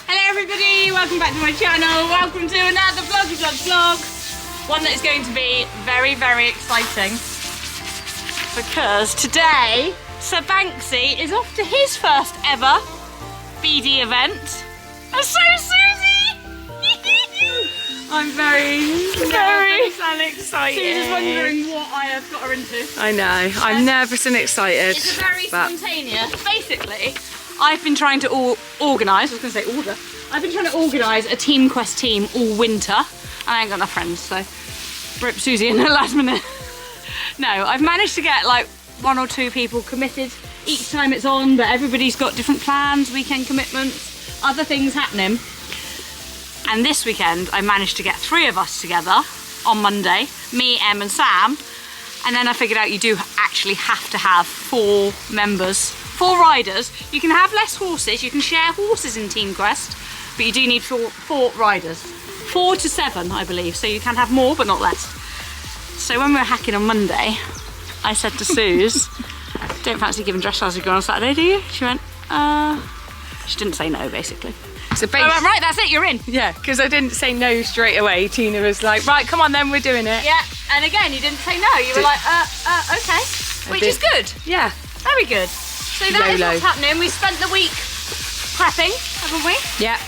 Hello everybody, welcome back to my channel. Welcome to another vlog. One that is going to be very, very exciting. Because today, Sir Banksy is off to his first ever BD event. And so Susie! I'm very excited. Susie's wondering what I have got her into. I know, I'm nervous and excited. It's a very spontaneous. Basically, I've been trying to organise, I've been trying to organise a Team Quest team all winter. I ain't got enough friends, so rip Susie in the last minute. No, I've managed to get like 1 or 2 people committed each time it's on, but everybody's got different plans, weekend commitments, other things happening. And this weekend, I managed to get 3 of us together on Monday, me, Em and Sam. And then I figured out you do actually have to have 4 members, 4 riders. You can have less horses, you can share horses in Team Quest, but you do need 4 riders. 4 to 7, I believe, so you can have more, but not less. So when we were hacking on Monday, I said to Suze, don't fancy giving dressage a go on Saturday, do you? She went, she didn't say no, basically. So I went, right, that's it, you're in. Yeah, because I didn't say no straight away. Tina was like, right, come on then, we're doing it. Yeah, and again, you didn't say no. You were like, okay. Which is good. Yeah. Very good. So that is what's happening. We spent the week prepping, haven't we? Yeah.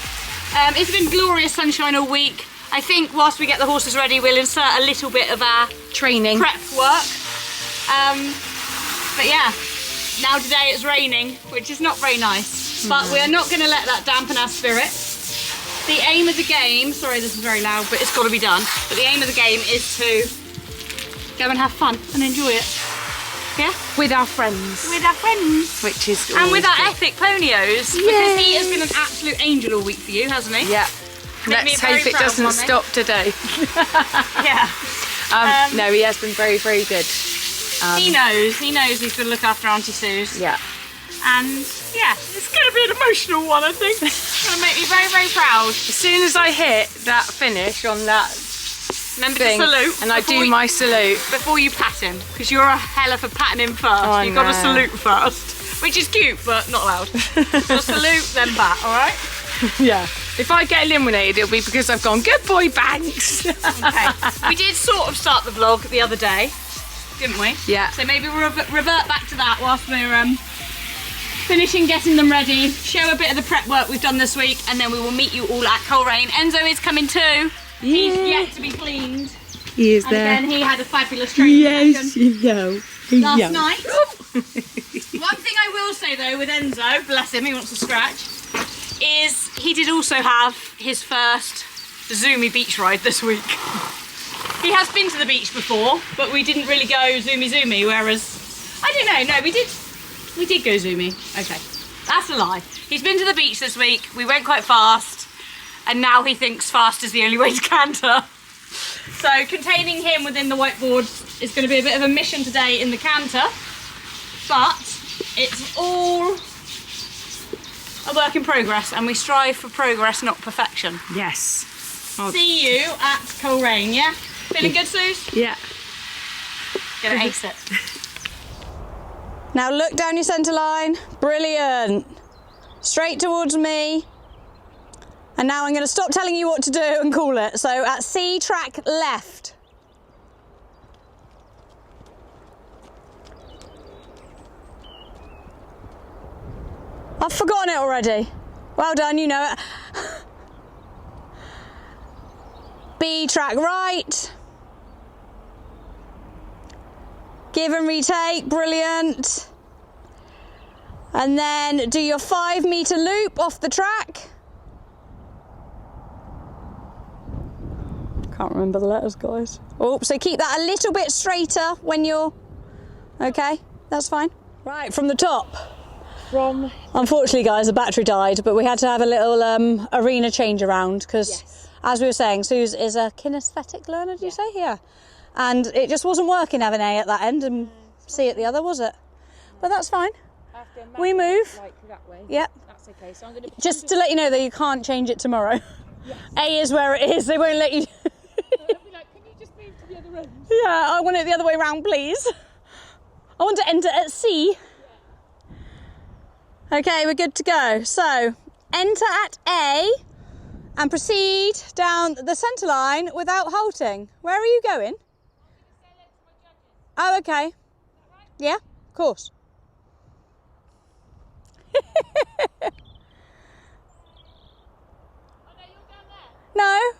It's been glorious sunshine all week. I think whilst we get the horses ready, we'll insert a little bit of our training prep work. But yeah, now today it's raining, which is not very nice. But we are not going to let that dampen our spirit. The aim of the game, sorry this is very loud, but it's got to be done. But the aim of the game is to go and have fun and enjoy it. Yeah? with our friends. With our friends. Which is and with our good. epic ponios. Yay. Because he has been an absolute angel all week for you, hasn't he? Yeah. Let's hope it doesn't stop today. Yeah. No, he has been very, very good. He knows he's going to look after Auntie Suze. Yeah. And yeah, it's going to be an emotional one, I think. It's going to make me very, very proud. As soon as I hit that finish on that Remember thing, to salute. and I do my salute. Before you pat him, because you're a hell of a patting him first. Oh, You've got to salute first. Which is cute, but not allowed. So salute, then pat, alright? Yeah. If I get eliminated, it'll be because I've gone, good boy, Banks. Okay. We did sort of start the vlog the other day, didn't we? Yeah. So maybe we'll revert back to that whilst we're finishing getting them ready, show a bit of the prep work we've done this week, and then we will meet you all at Coleraine. Enzo is coming too. He's yet to be cleaned. He is and there. Again, he had a fabulous training session last night. One thing I will say though with Enzo, bless him, he wants to scratch, is he did also have his first zoomy beach ride this week. He has been to the beach before, but we didn't really go zoomy, whereas, I don't know, no, we did go zoomy. Okay, that's a lie. He's been to the beach this week, we went quite fast, and now he thinks fast is the only way to canter. So containing him within the whiteboard is going to be a bit of a mission today in the canter, but it's all a work in progress, and we strive for progress, not perfection. Yes. See you at Coleraine, yeah? Feeling good, Suze? Yeah. Gonna ace it. Now look down your centre line. Brilliant. Straight towards me. And now I'm going to stop telling you what to do and call it. So at C, track left. I've forgotten it already. Well done, you know it. B, track right. Give and retake, brilliant. And then do your 5 metre loop off the track. Can't remember the letters, guys. Oh, so keep that a little bit straighter when you're... Okay, that's fine. Right, from the top. Unfortunately, guys, the battery died, but we had to have a little arena change around because, as we were saying, Suze is a kinesthetic learner, did you say? Yeah. And it just wasn't working having A at that end and C at the other, was it? But that's fine. We move. Like that way. Yep. That's okay. So I'm going to just to let you know that you can't change it tomorrow. Yes. A is where it is. They won't let you. I'll be like, can you just move to the other end? Yeah, I want it the other way round, please. I want to enter at C. Yeah. Okay, we're good to go. So Enter at A and proceed down the centre line without halting. Where are you going? Oh, okay. Yeah, of course. No.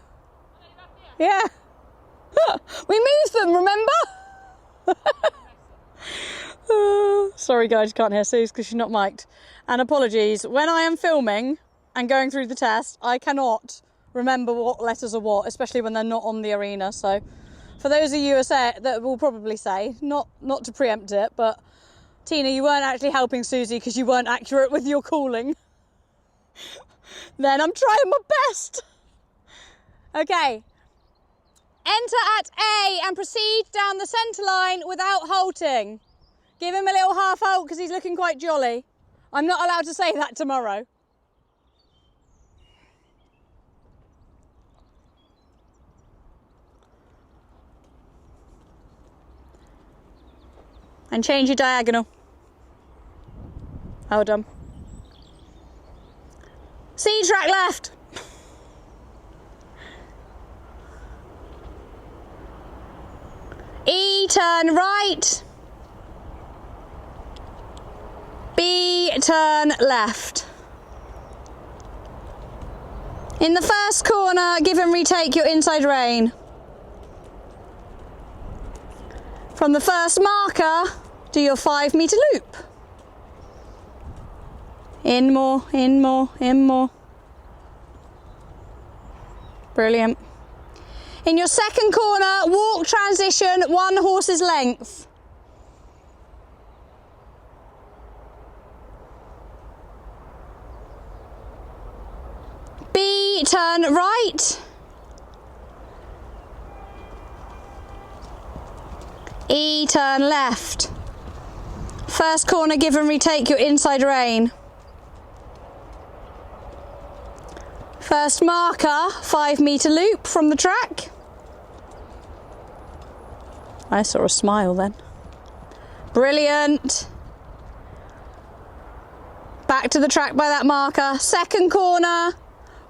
Yeah. We moved them, remember? Sorry guys, you can't hear Suze because she's not mic'd. And apologies, when I am filming and going through the test, I cannot remember what letters are what, especially when they're not on the arena. So for those of you that will probably say, not to preempt it, but Tina, you weren't actually helping Susie because you weren't accurate with your calling. Then I'm trying my best. Okay. Enter at A and proceed down the centre line without halting. Give him a little half halt because he's looking quite jolly. I'm not allowed to say that tomorrow. And change your diagonal. Hold on. C track left. E turn right. B turn left. In the first corner, give and retake your inside rein. From the first marker, do your 5 metre loop. In more, in more, in more. Brilliant. In your second corner, walk transition 1 horse's length. B turn right. E turn left. First corner, give and retake your inside rein. First marker, 5 metre loop from the track. I saw a smile then. Brilliant. Back to the track by that marker. Second corner,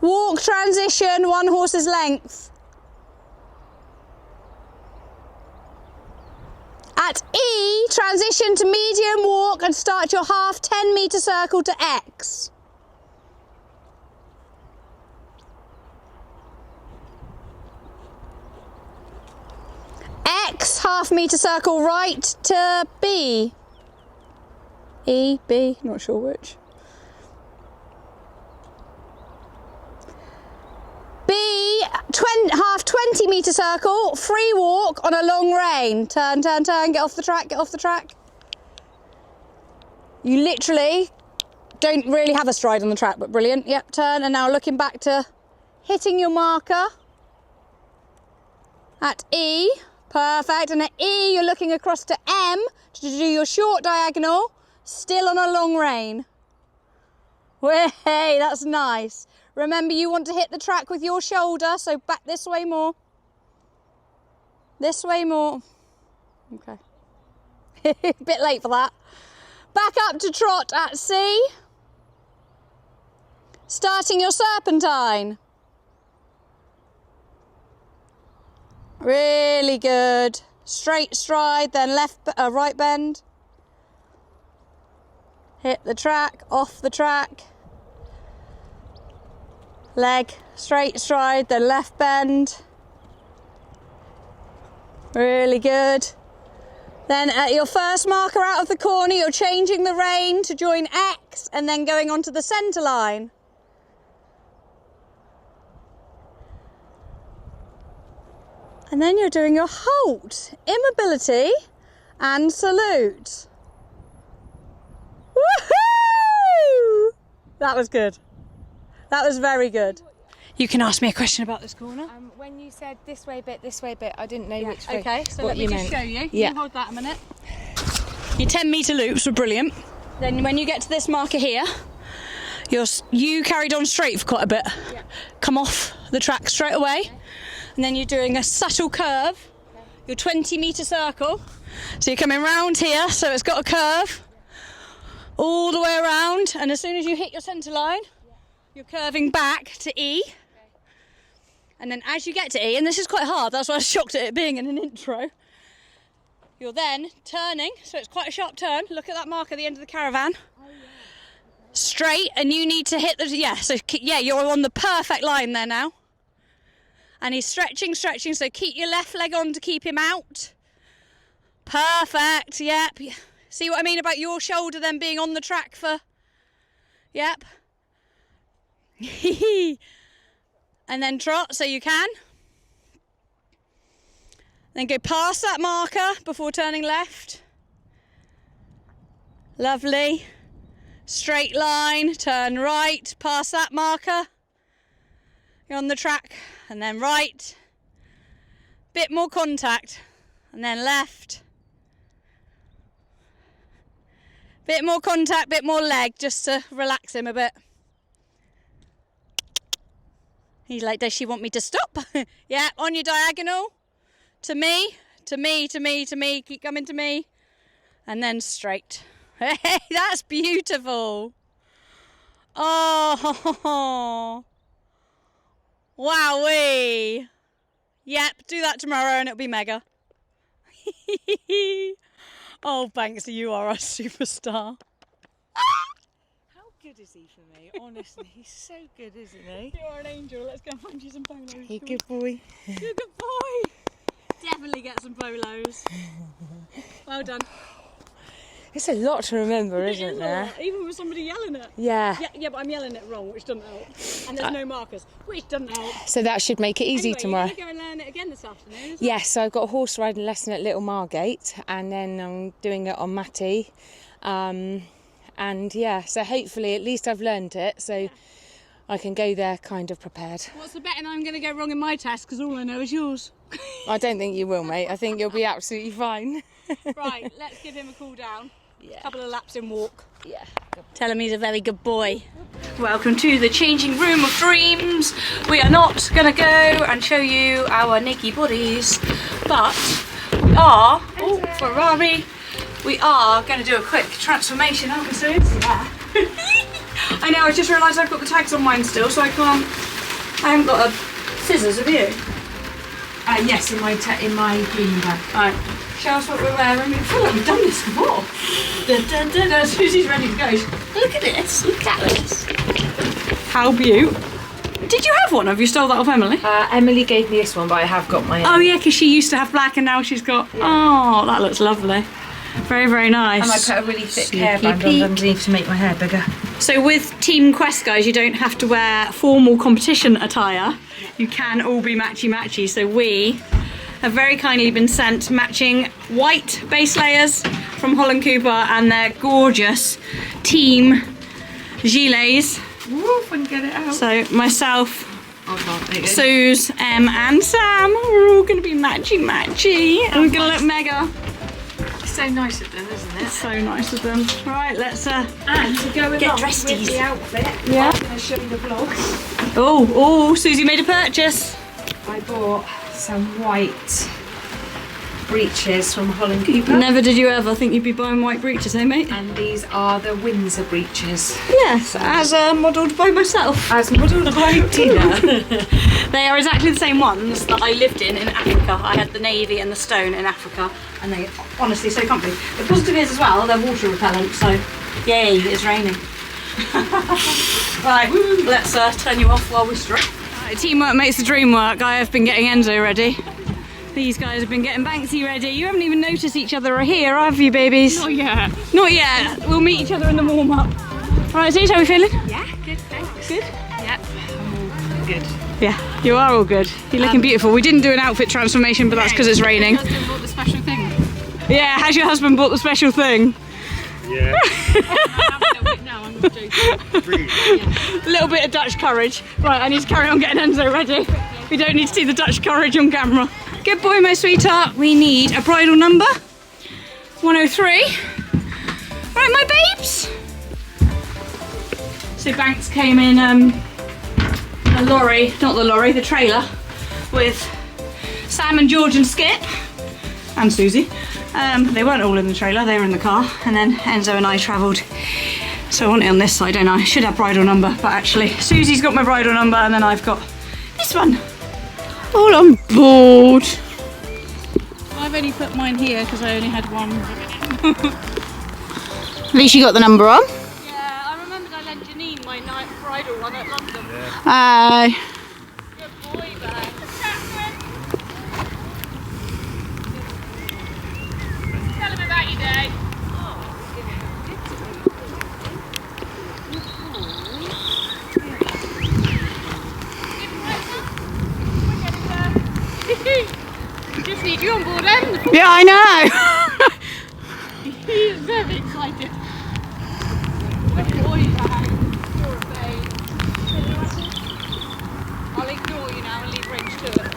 walk transition 1 horse's length. At E, transition to medium walk and start your half 10 metre circle to X. X, half metre circle right to B. E, B, not sure which. B, half 20 metre circle, free walk on a long rein. Turn, turn, turn, get off the track, get off the track. You literally don't really have a stride on the track, but brilliant. Yep, turn, and now looking back to hitting your marker at E. Perfect, and at E you're looking across to M to do your short diagonal, still on a long rein. Hey, that's nice. Remember, you want to hit the track with your shoulder, so back this way more. This way more. Okay. Bit late for that. Back up to trot at C. Starting your serpentine. Really good. Straight stride, then right bend. Hit the track, off the track. Leg, straight stride, then left bend. Really good. Then at your first marker out of the corner, you're changing the rein to join X and then going onto the centre line. And then you're doing your halt, immobility and salute. Woohoo! That was good. That was very good. You can ask me a question about this corner. When you said this way bit, I didn't know which way. Okay, so what let me just meant. show you. Yeah. You hold that a minute. Your 10 metre loops were brilliant. Then when you get to this marker here, you carried on straight for quite a bit. Yeah. Come off the track straight away. Okay. And then you're doing a subtle curve, your 20 metre circle. So you're coming round here, so it's got a curve all the way around. And as soon as you hit your centre line, You're curving back to E. Okay. And then as you get to E, and this is quite hard, that's why I was shocked at it being in an intro. You're then turning, so it's quite a sharp turn. Look at that mark at the end of the caravan. Oh, yeah. Straight, and you need to hit the, you're on the perfect line there now. And he's stretching, so keep your left leg on to keep him out. Perfect, yep. See what I mean about your shoulder then being on the track for, yep. And then trot so you can. Then go past that marker before turning left. Lovely. Straight line, turn right, past that marker. You're on the track, and then right. Bit more contact, and then left. Bit more contact, bit more leg, just to relax him a bit. He's like, does she want me to stop? Yeah, on your diagonal. To me, to me, to me, to me. Keep coming to me. And then straight. Hey, that's beautiful. Oh, wowee. Yep, do that tomorrow and it'll be mega. Oh, Banksy, you are a superstar. How good is he for me? Honestly, he's so good, isn't he? You are an angel. Let's go and find you some polos. Hey, good boy. You're a good boy. Definitely get some polos. Well done. It's a lot to remember, isn't there? Even with somebody yelling it. Yeah. Yeah, but I'm yelling it wrong, which doesn't help. And there's no markers, which doesn't help. So that should make it easy tomorrow. You're going to go and learn it again this afternoon, Yes, so I've got a horse riding lesson at Little Margate, and then I'm doing it on Matty. And yeah, so hopefully at least I've learned it, so I can go there kind of prepared. What's the betting I'm going to go wrong in my test, because all I know is yours? I don't think you will, mate. I think you'll be absolutely fine. Right, let's give him a cool down. Yeah. A couple of laps in walk. Yeah. Tell him he's a very good boy. Welcome to the changing room of dreams. We are not going to go and show you our naked bodies, but we are, Ferrari, we are going to do a quick transformation, aren't we, Suze? Yeah. I know, I just realised I've got the tags on mine still, so I haven't got a scissors, have you? Yes, in my cleaning bag. Right. Show us what we're wearing. I feel like we've done this before. Susie's ready to go. Look at this. Look at this. How beaut. Did you have one? Have you stole that off Emily? Emily gave me this one, but I have got my own. Oh yeah, because she used to have black and now she's got... Yeah. Oh, that looks lovely. Very, very nice. And I put a really thick hairband on underneath to make my hair bigger. So with Team Quest, guys, you don't have to wear formal competition attire. You can all be matchy-matchy. So we have very kindly been sent matching white base layers from Holland Cooper and their gorgeous team gilets. Ooh, if I can get it out. So myself, Suze, and Sam, we're all going to be matchy-matchy. And we're going to look mega. It's so nice of them, isn't it? It's so nice of them. Right, let's and to go get along dressed with the outfit, yeah. I'm going to show you the vlog. Oh, Susie made a purchase. I bought some white breeches from Holland Cooper. Never did you ever think you'd be buying white breeches, eh, mate? And these are the Windsor breeches. Yes, as modelled by myself. As modelled by Tina. They are exactly the same ones that I lived in Africa. I had the navy and the stone in Africa, and they honestly so comfy. The positive is as well, they're water repellent, so yay, it's raining. Right, let's turn you off while we strip. Right, teamwork makes the dream work. I have been getting Enzo ready. These guys have been getting Banksy ready. You haven't even noticed each other are here, have you, babies? Not yet. Not yet. We'll meet each other in the warm-up. Right, Suze, how are we feeling? Yeah, good, thanks. Good? Yep. Good. Yeah, you are all good. You're looking beautiful. We didn't do an outfit transformation, but that's because it's raining. My husband bought the special thing. Yeah, has your husband bought the special thing? Yeah. I'm joking. A little bit of Dutch courage. Right, I need to carry on getting Enzo ready. We don't need to see the Dutch courage on camera. Good boy, my sweetheart. We need a bridal number. 103. Right, my babes. So Banks came in the lorry, not the lorry, the trailer, with Sam and George and Skip and Susie. They weren't all in the trailer, they were in the car. And then Enzo and I travelled So I want it on this side, don't I? I should have bridle number, but actually Susie's got my bridle number and then I've got this one. All on board. I've only put mine here because I only had one. At least you got the number on. Yeah, I remembered I lent Janine my night bridal one at London. Aye. Good boy, Bang. Tell him about your day. Just need you on board, then. Yeah, I know. He's very excited. Good boy, Bang. You're a babe. I'll ignore you now and leave Rich to it.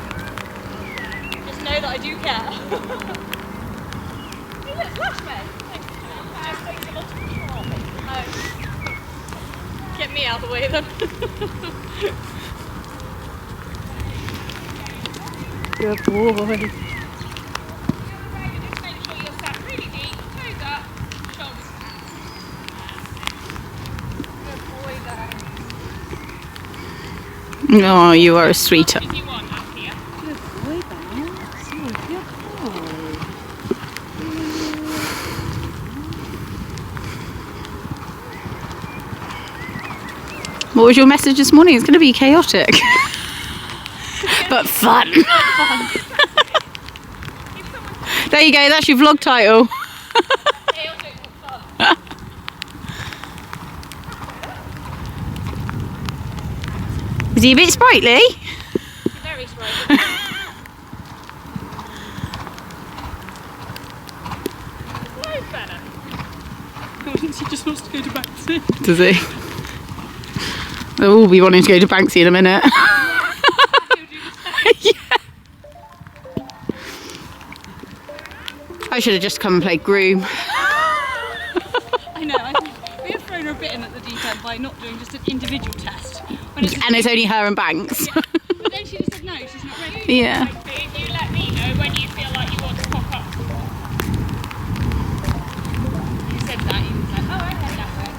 Just know that I do care. Hey, look, flash me. Just takes a lot of control. Oh. Get me out of the way then. Good boy. Just make sure you're sat really deep, toes up, shoulders down. Good boy there. Oh, you are a sweetheart. If you want up here. Good boy, Ben. So good boy. What was your message this morning? It's going to be chaotic. But fun. There you go, that's your vlog title. Chaotic but fun. Is he a bit sprightly? Very sprightly. Flows better. He just wants to go to Banksy. Does he? They'll all be wanting to go to Banksy in a minute. Yeah. I should have just come and played groom. I know, I think we have thrown her a bit in at the deep end by not doing just an individual test. When it's And it's only her and Banks. yeah. But then she just said no, she's not ready. Yeah. You let me know when you feel like you want to pop up. You said that, you was like, oh, okay, that's it.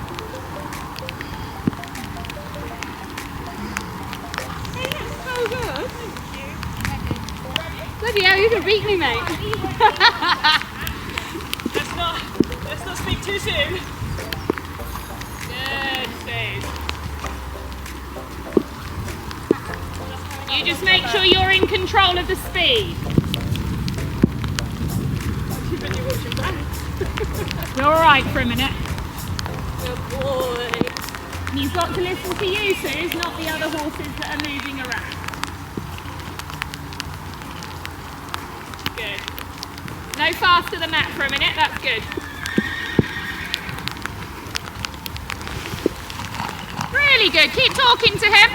Hey, that's so good. Thank you. Bloody hell, you can beat me, mate. let's not speak too soon. Good save. You just make sure you're in control of the speed. You're alright for a minute. Good boy. And you've got to listen to you, Suze, not the other horses that are moving around. Good. No faster than that for a minute, that's good. Really good, keep talking to him.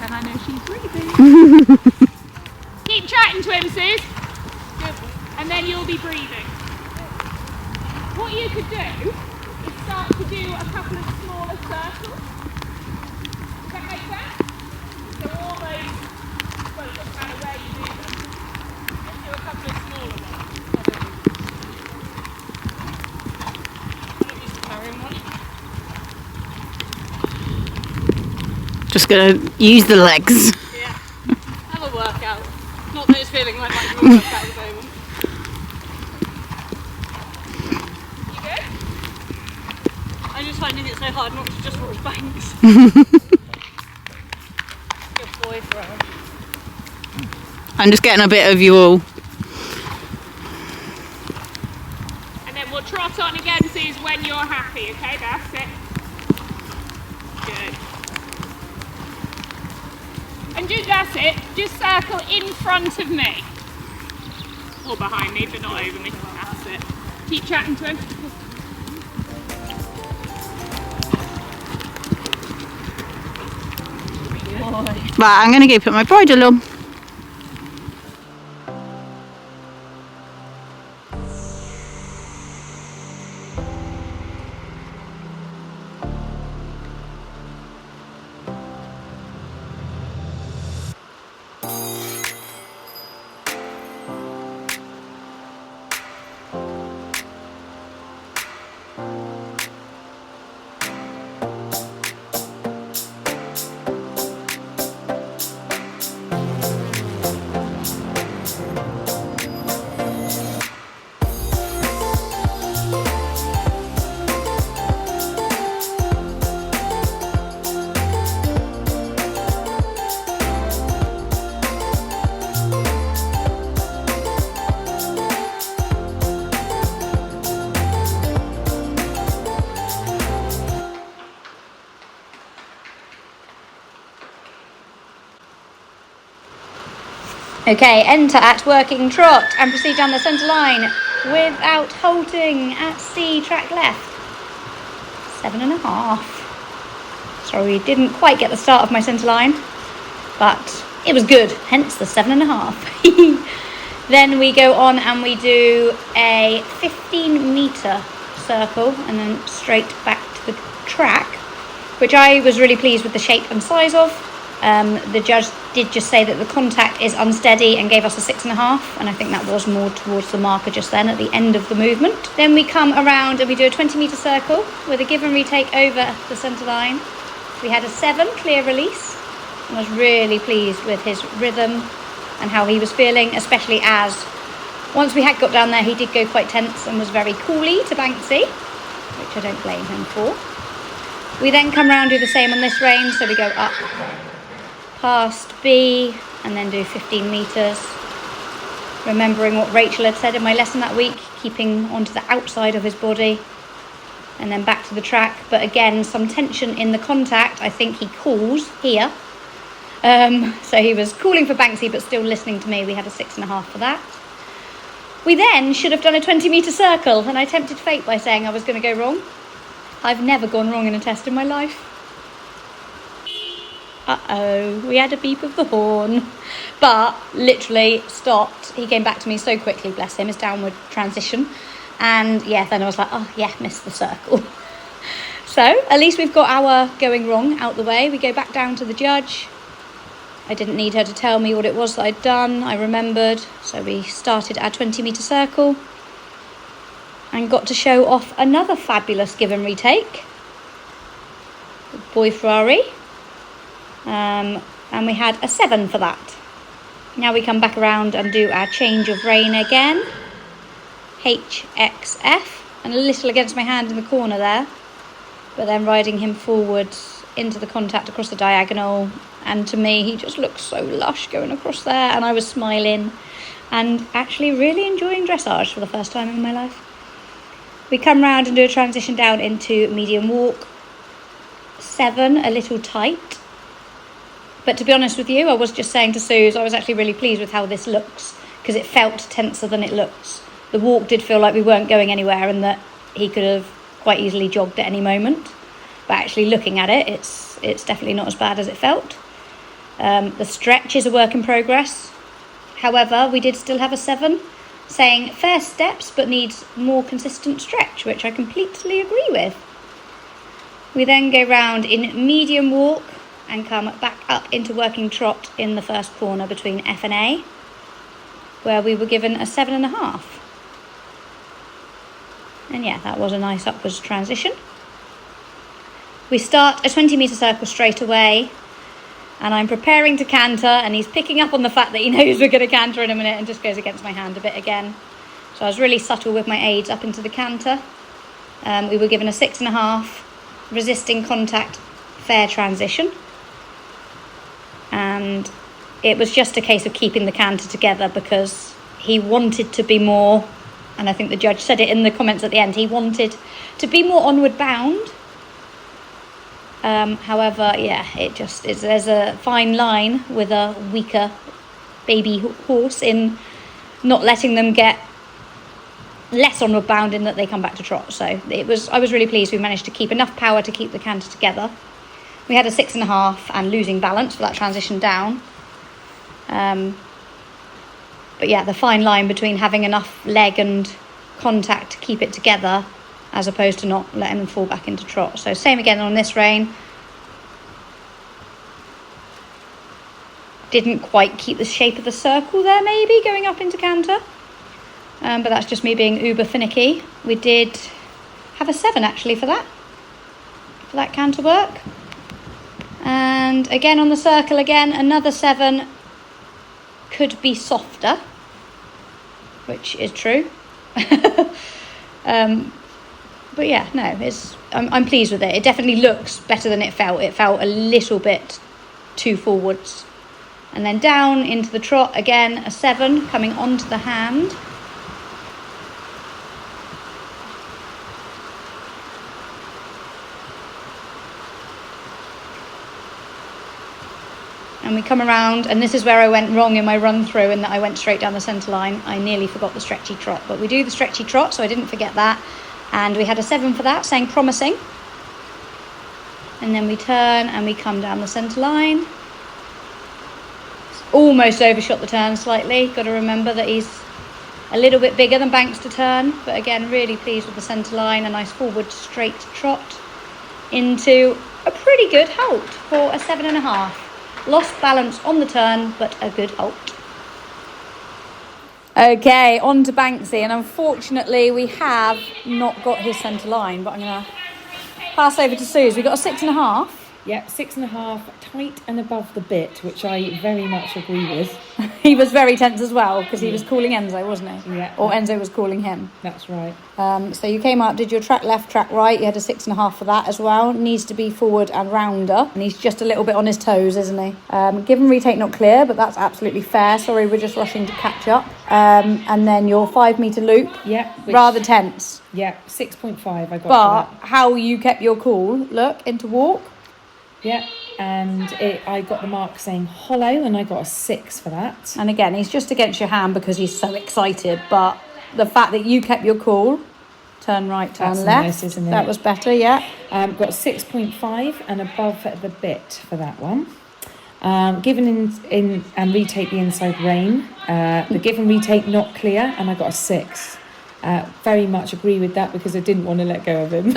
Then I know she's breathing. Keep chatting to him, Suze. Good. And then you'll be breathing. What you could do is start to do a couple of smaller circles. Does that make sense? So all those, well, it doesn't matter where you do them. Let's do a couple of smaller ones. I'm not used to carrying one. Just gonna use the legs. Yeah. Have a workout. Not that it's feeling like much of a workout at the moment. You good? I'm just finding it so hard not to just watch Banks. Good boy for her. I'm just getting a bit of you all. And then we'll trot on again, Suze, when you're happy, okay? That's it. Good. And that's it. Just circle in front of me. Or behind me, but not over me. That's it. Keep chatting to him. Right, I'm gonna go put my bridle on. Okay, enter at working trot and proceed down the centre line without halting at C, track left. 7.5. Sorry, didn't quite get the start of my centre line, but it was good, hence the 7.5. Then we go on and we do a 15-metre circle and then straight back to the track, which I was really pleased with the shape and size of. The judge did just say that the contact is unsteady and gave us a 6.5, and I think that was more towards the marker just then at the end of the movement. Then we come around and we do a 20-metre circle with a give and retake over the centre line. We had a 7 clear release, and I was really pleased with his rhythm and how he was feeling, especially as once we had got down there he did go quite tense and was very coolly to Banksy, which I don't blame him for. We then come round, do the same on this range, so we go up past B and then do 15 metres, remembering what Rachel had said in my lesson that week, keeping onto the outside of his body, and then back to the track. But again, some tension in the contact. I think he calls here, so he was calling for Banksy but still listening to me. We had a 6.5 for that. We then should have done a 20-metre circle, and I tempted fate by saying I was going to go wrong. I've never gone wrong in a test in my life. Uh-oh, we had a beep of the horn, but literally stopped. He came back to me so quickly, bless him, his downward transition. And yeah, then I was like, oh yeah, missed the circle. So at least we've got our going wrong out the way. We go back down to the judge. I didn't need her to tell me what it was that I'd done. I remembered. So we started our 20-metre circle and got to show off another fabulous give and retake. Boy Ferrari. And we had a 7 for that. Now we come back around and do our change of rein again. HXF, and a little against my hand in the corner there, but then riding him forwards into the contact across the diagonal, and to me he just looks so lush going across there, and I was smiling and actually really enjoying dressage for the first time in my life. We come round and do a transition down into medium walk. 7, a little tight. But to be honest with you, I was just saying to Suze, I was actually really pleased with how this looks, because it felt tenser than it looks. The walk did feel like we weren't going anywhere and that he could have quite easily jogged at any moment. But actually looking at it, it's definitely not as bad as it felt. The stretch is a work in progress. However, we did still have a 7, saying fair steps but needs more consistent stretch, which I completely agree with. We then go round in medium walk and come back up into working trot in the first corner between F and A, where we were given a 7.5. And yeah, that was a nice upwards transition. We start a 20-metre circle straight away, and I'm preparing to canter, and he's picking up on the fact that he knows we're going to canter in a minute and just goes against my hand a bit again. So I was really subtle with my aids up into the canter. We were given a 6.5, resisting contact, fair transition. And it was just a case of keeping the canter together because he wanted to be more, and I think the judge said it in the comments at the end, he wanted to be more onward bound. However, yeah, it just is, there's a fine line with a weaker baby horse in not letting them get less onward bound in that they come back to trot. So I was really pleased we managed to keep enough power to keep the canter together. We had a 6.5 and losing balance for that transition down. But yeah, the fine line between having enough leg and contact to keep it together as opposed to not letting them fall back into trot. So same again on this rein. Didn't quite keep the shape of the circle there maybe going up into canter. But that's just me being uber finicky. We did have a 7 actually for that canter work. And again on the circle again, another 7. Could be softer, which is true. But yeah, no, I'm pleased with it. It definitely looks better than it felt. It felt a little bit too forwards. And then down into the trot again, a 7 coming onto the hand. and we come around, and this is where I went wrong in my run through, in that I went straight down the centre line. I nearly forgot the stretchy trot, but we do the stretchy trot, so I didn't forget that. And we had a 7 for that, saying promising. And then we turn and we come down the centre line. Almost overshot the turn slightly. Got to remember that he's a little bit bigger than Banks to turn, but again, really pleased with the centre line. A nice forward straight trot into a pretty good halt for a 7.5. Lost balance on the turn, but a good halt. Okay, on to Banksy, and unfortunately we have not got his centre line, but I'm going to pass over to Suze. We got a 6.5. Yep, 6.5, tight and above the bit, which I very much agree with. He was very tense as well, because he was calling Enzo, wasn't he? Yeah. Or Enzo was calling him. That's right. So you came out, did your track left, track right. You had a 6.5 for that as well. Needs to be forward and rounder. And he's just a little bit on his toes, isn't he? Given retake not clear, but that's absolutely fair. Sorry, we're just rushing to catch up. And then your 5 metre loop. Yeah. Rather tense. Yeah, 6.5 I got. But how you kept your cool. Look, into walk. Yeah, and I got the mark saying hollow, and I got a 6 for that. And again, he's just against your hand because he's so excited. But the fact that you kept your cool, turn right, turn left, nice, isn't it? That was better, yeah. Got 6.5 and above the bit for that one. Given in and retake the inside rein. The give and retake not clear, and I got a 6. Very much agree with that because I didn't want to let go of him.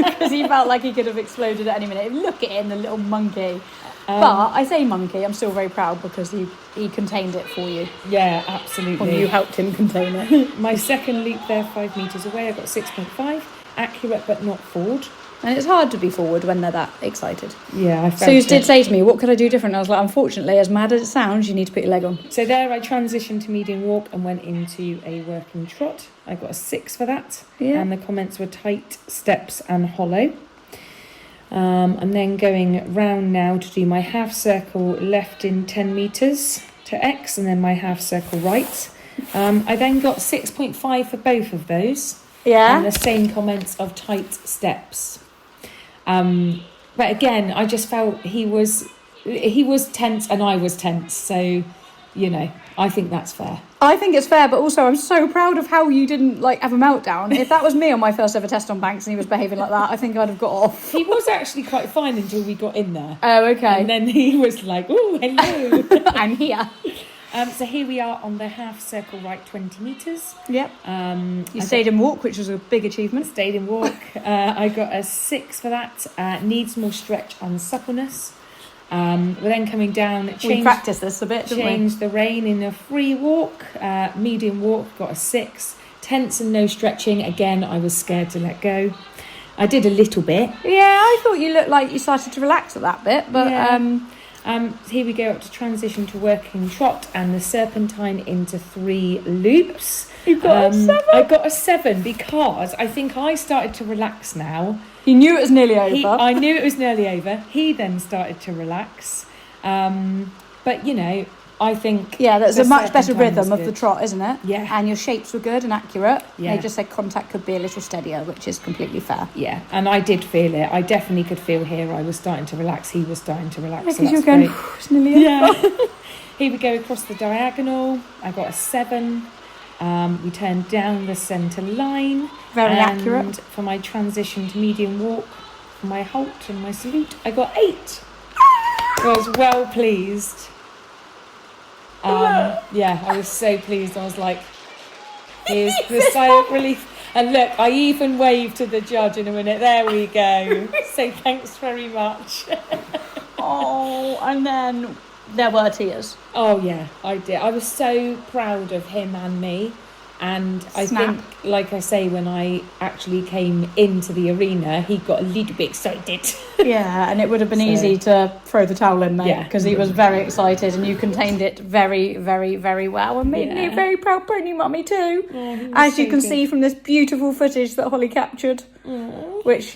Because he felt like he could have exploded at any minute. Look at him, the little monkey. But I say monkey, I'm still very proud because he contained it for you. Yeah, absolutely. Or you helped him contain it. My second leap there, 5 metres away, I got 6.5. Accurate but not forward. And it's hard to be forward when they're that excited. Yeah, I felt Suze did say to me, what could I do different? I was like, unfortunately, as mad as it sounds, you need to put your leg on. So there I transitioned to medium walk and went into a working trot. I got a 6 for that. Yeah. And the comments were tight, steps and hollow. I'm then going round now to do my half circle left in 10 metres to X, and then my half circle right. I then got 6.5 for both of those. Yeah. And the same comments of tight steps. But again, I just felt he was tense and I was tense. So, you know, I think that's fair. I think it's fair, but also I'm so proud of how you didn't have a meltdown. If that was me on my first ever test on Banks and he was behaving like that, I think I'd have got off. He was actually quite fine until we got in there. Oh, okay. And then he was like, "Oh, hello." I'm here. So here we are on the half circle right 20 metres. Yep. You stayed in walk, which was a big achievement. Stayed in walk. I got a 6 for that. Needs more stretch and suppleness. We're then coming down. We practiced this a bit, didn't we? Changed the rein in a free walk. Medium walk, got a 6. Tense and no stretching. Again, I was scared to let go. I did a little bit. Yeah, I thought you looked like you started to relax at that bit, but yeah. Here we go up to transition to working trot and the serpentine into 3 loops. You got a 7? I got a 7 because I think I started to relax now. You knew it was nearly over. I knew it was nearly over. He then started to relax. But, you know, I think... Yeah, there's a much better rhythm of good. the trot, isn't it? Yeah. And your shapes were good and accurate. Yeah. They just said contact could be a little steadier, which is completely fair. Yeah, and I did feel it. I definitely could feel here I was starting to relax. He was starting to relax. Because so you were going, it's nearly over. Yeah. Here we go across the diagonal. I got a 7. We turned down the centre line. Very accurate. For my transition to medium walk, for my halt and my salute, I got 8. I was well pleased. Yeah, I was so pleased. I was like, here's the silent relief. And look, I even waved to the judge in a minute. There we go. Say thanks very much. Oh, and then there were tears. Oh, yeah, I did. I was so proud of him and me. And I think, like I say, when I actually came into the arena, he got a little bit excited. Yeah, and it would have been easy to throw the towel in, mate, because he was very excited and you contained it very, very, very well. And made me a very proud pony mummy too. Oh, as you can see from this beautiful footage that Holly captured. Which,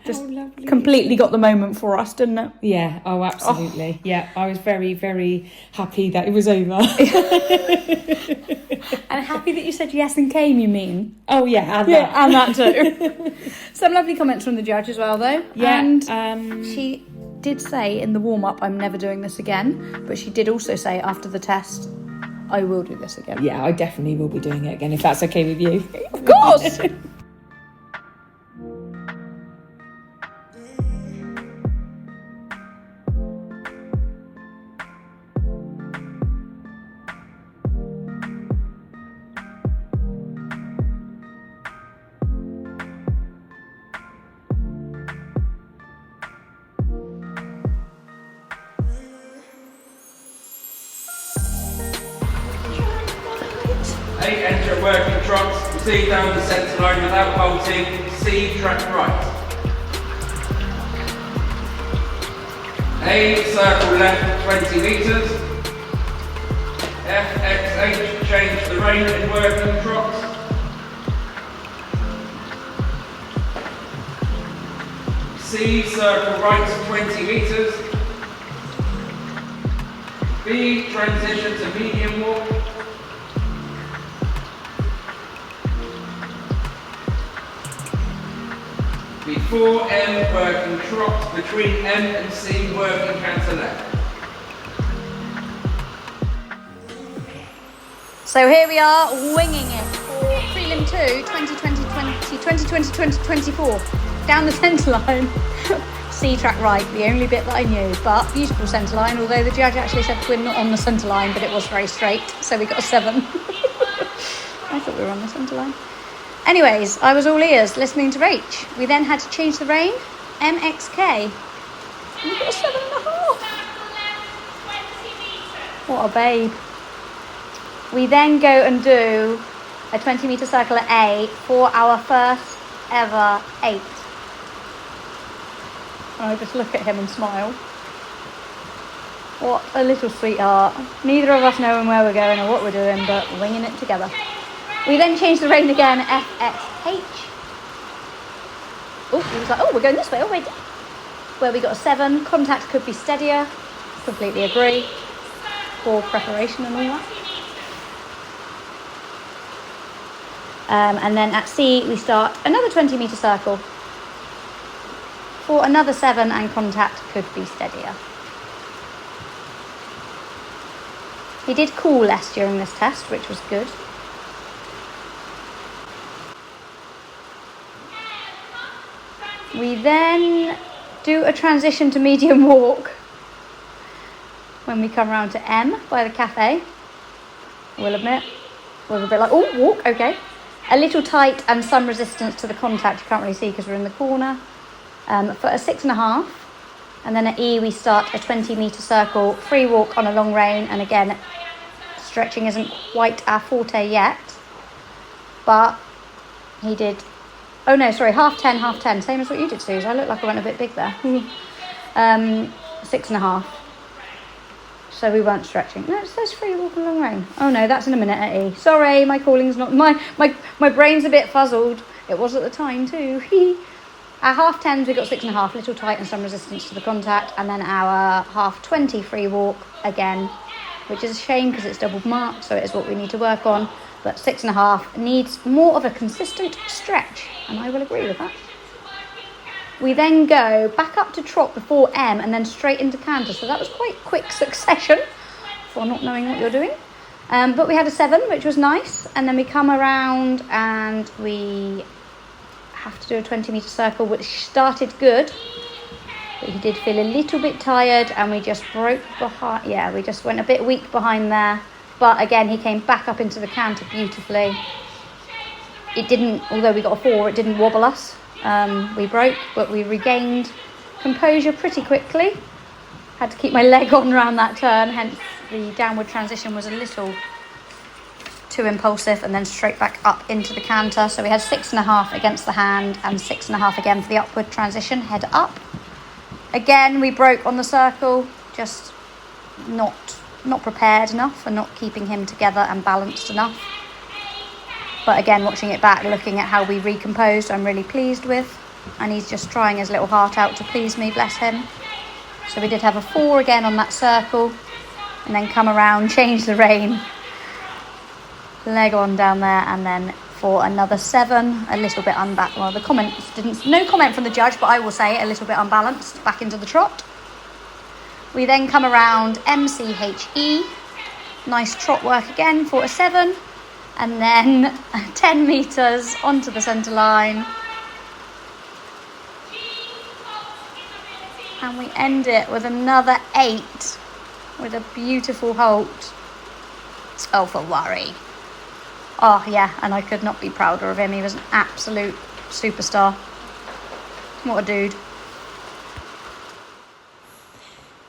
just completely got the moment for us, didn't it? Yeah, oh, absolutely. Oh. Yeah, I was very, very happy that it was over. And happy that you said yes and came, you mean? Oh, yeah, and that too. Some lovely comments from the judge as well, though. Yeah, and She did say in the warm-up, I'm never doing this again, but she did also say after the test, I will do this again. Yeah, I definitely will be doing it again, if that's okay with you. Of course! A, enter working trots, C down the centre line without halting, C track right. A, circle left 20 metres. F, X, H, change the rein in working trots. C, circle right 20 metres. B, transition to medium walk. Before M, working trot, between M and C, working canter left. So here we are, winging it for prelim 2, 2020-2024. Down the centre line. C track right, the only bit that I knew, but beautiful centre line, although the judge actually said we're not on the centre line, but it was very straight, so we got a 7. I thought we were on the centre line. Anyways, I was all ears listening to Rach. We then had to change the rein, MXK. And we got a 7.5. What a babe. We then go and do a 20-metre circle at A for our first ever 8. And I just look at him and smile. What a little sweetheart. Neither of us knowing where we're going or what we're doing, but winging it together. We then changed the rein again, FXH. Oh, he was like, oh, we're going this way. Oh, wait. Where we got a 7. Contact could be steadier. Completely agree. For preparation and all that. And then at C, we start another 20-metre circle. For another 7, and contact could be steadier. He did cool less during this test, which was good. We then do a transition to medium walk when we come around to M by the cafe. I will admit, we're a bit like, oh, walk, okay. A little tight and some resistance to the contact. You can't really see because we're in the corner. For a 6.5. And then at E, we start a 20-metre circle, free walk on a long rein. And again, stretching isn't quite our forte yet. But he did... Oh no, sorry, half 10, same as what you did, Suze. I look like I went a bit big there. 6.5. So we weren't stretching. No, it says free walk along rein. Oh no, that's in a minute at E. Sorry, my calling's not... My brain's a bit fuzzled. It was at the time too. Our half 10s, we got 6.5, little tight and some resistance to the contact. And then our half 20 free walk, again, which is a shame because it's double marked, so it is what we need to work on. But 6.5 needs more of a consistent stretch, and I will agree with that. We then go back up to trot before M and then straight into canter, so that was quite quick succession for not knowing what you're doing. But we had a 7, which was nice, and then we come around and we have to do a 20-metre circle, which started good, but he did feel a little bit tired, and we just broke behind. Yeah, we just went a bit weak behind there. But again, he came back up into the canter beautifully. It didn't, although we got a 4, it didn't wobble us. We broke, but we regained composure pretty quickly. Had to keep my leg on around that turn, hence the downward transition was a little too impulsive, and then straight back up into the canter. So we had 6.5 against the hand and 6.5 again for the upward transition, head up. Again, we broke on the circle, just not prepared enough and not keeping him together and balanced enough. But again, watching it back, looking at how we recomposed, I'm really pleased with. And he's just trying his little heart out to please me, bless him. So we did have a 4 again on that circle, and then come around, change the rein, leg on down there, and then for another 7. A little bit unbalanced. Well, the comments didn't. No comment from the judge, but I will say a little bit unbalanced. Back into the trot. We then come around MCHE. Nice trot work again for a 7. And then 10 metres onto the centre line. And we end it with another 8 with a beautiful halt. Oh, for worry. Oh, yeah, and I could not be prouder of him. He was an absolute superstar. What a dude.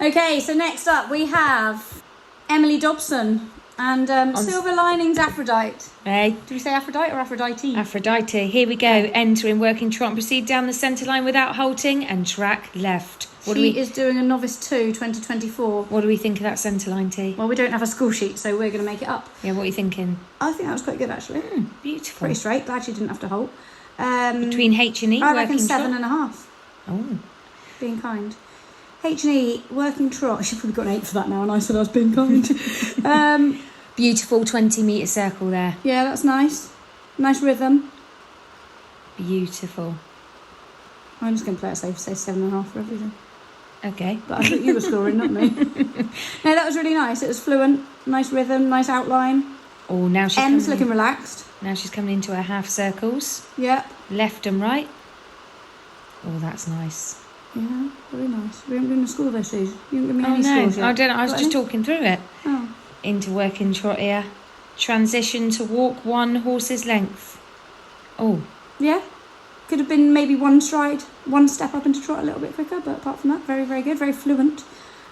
Okay, so next up we have Emily Dobson and Silver Linings Aphrodite. Hey. Do we say Aphrodite or Aphrodite? Aphrodite. Here we go. Entering working trot and proceed down the centre line without halting and track left. She is doing a Novice 2 2024. What do we think of that centre line, T? Well, we don't have a score sheet, so we're going to make it up. Yeah, what are you thinking? I think that was quite good, actually. Beautiful. Pretty straight. Glad she didn't have to halt. Between H and E, I working reckon trot? 7.5. Oh. Being kind. H&E, working trot. She's probably got an 8 for that now, and I said I was being kind. Beautiful 20 metre circle there. Yeah, that's nice. Nice rhythm. Beautiful. I'm just going to play it safe, say 7.5 for everything. Okay. But I thought you were scoring, not me. No, that was really nice. It was fluent, nice rhythm, nice outline. Oh, now she's M's coming looking relaxed. Now she's coming into her half circles. Yep. Left and right. Oh, that's nice. Yeah, very nice. We haven't given a score though, Suze. You haven't given me Oh any no, scores yet. I don't know. I was Got just any? talking through it. Oh. Into working trot here. Transition to walk 1 horse's length. Oh. Yeah. Could have been maybe one stride, one step up into trot a little bit quicker, but apart from that, very, very good, very fluent.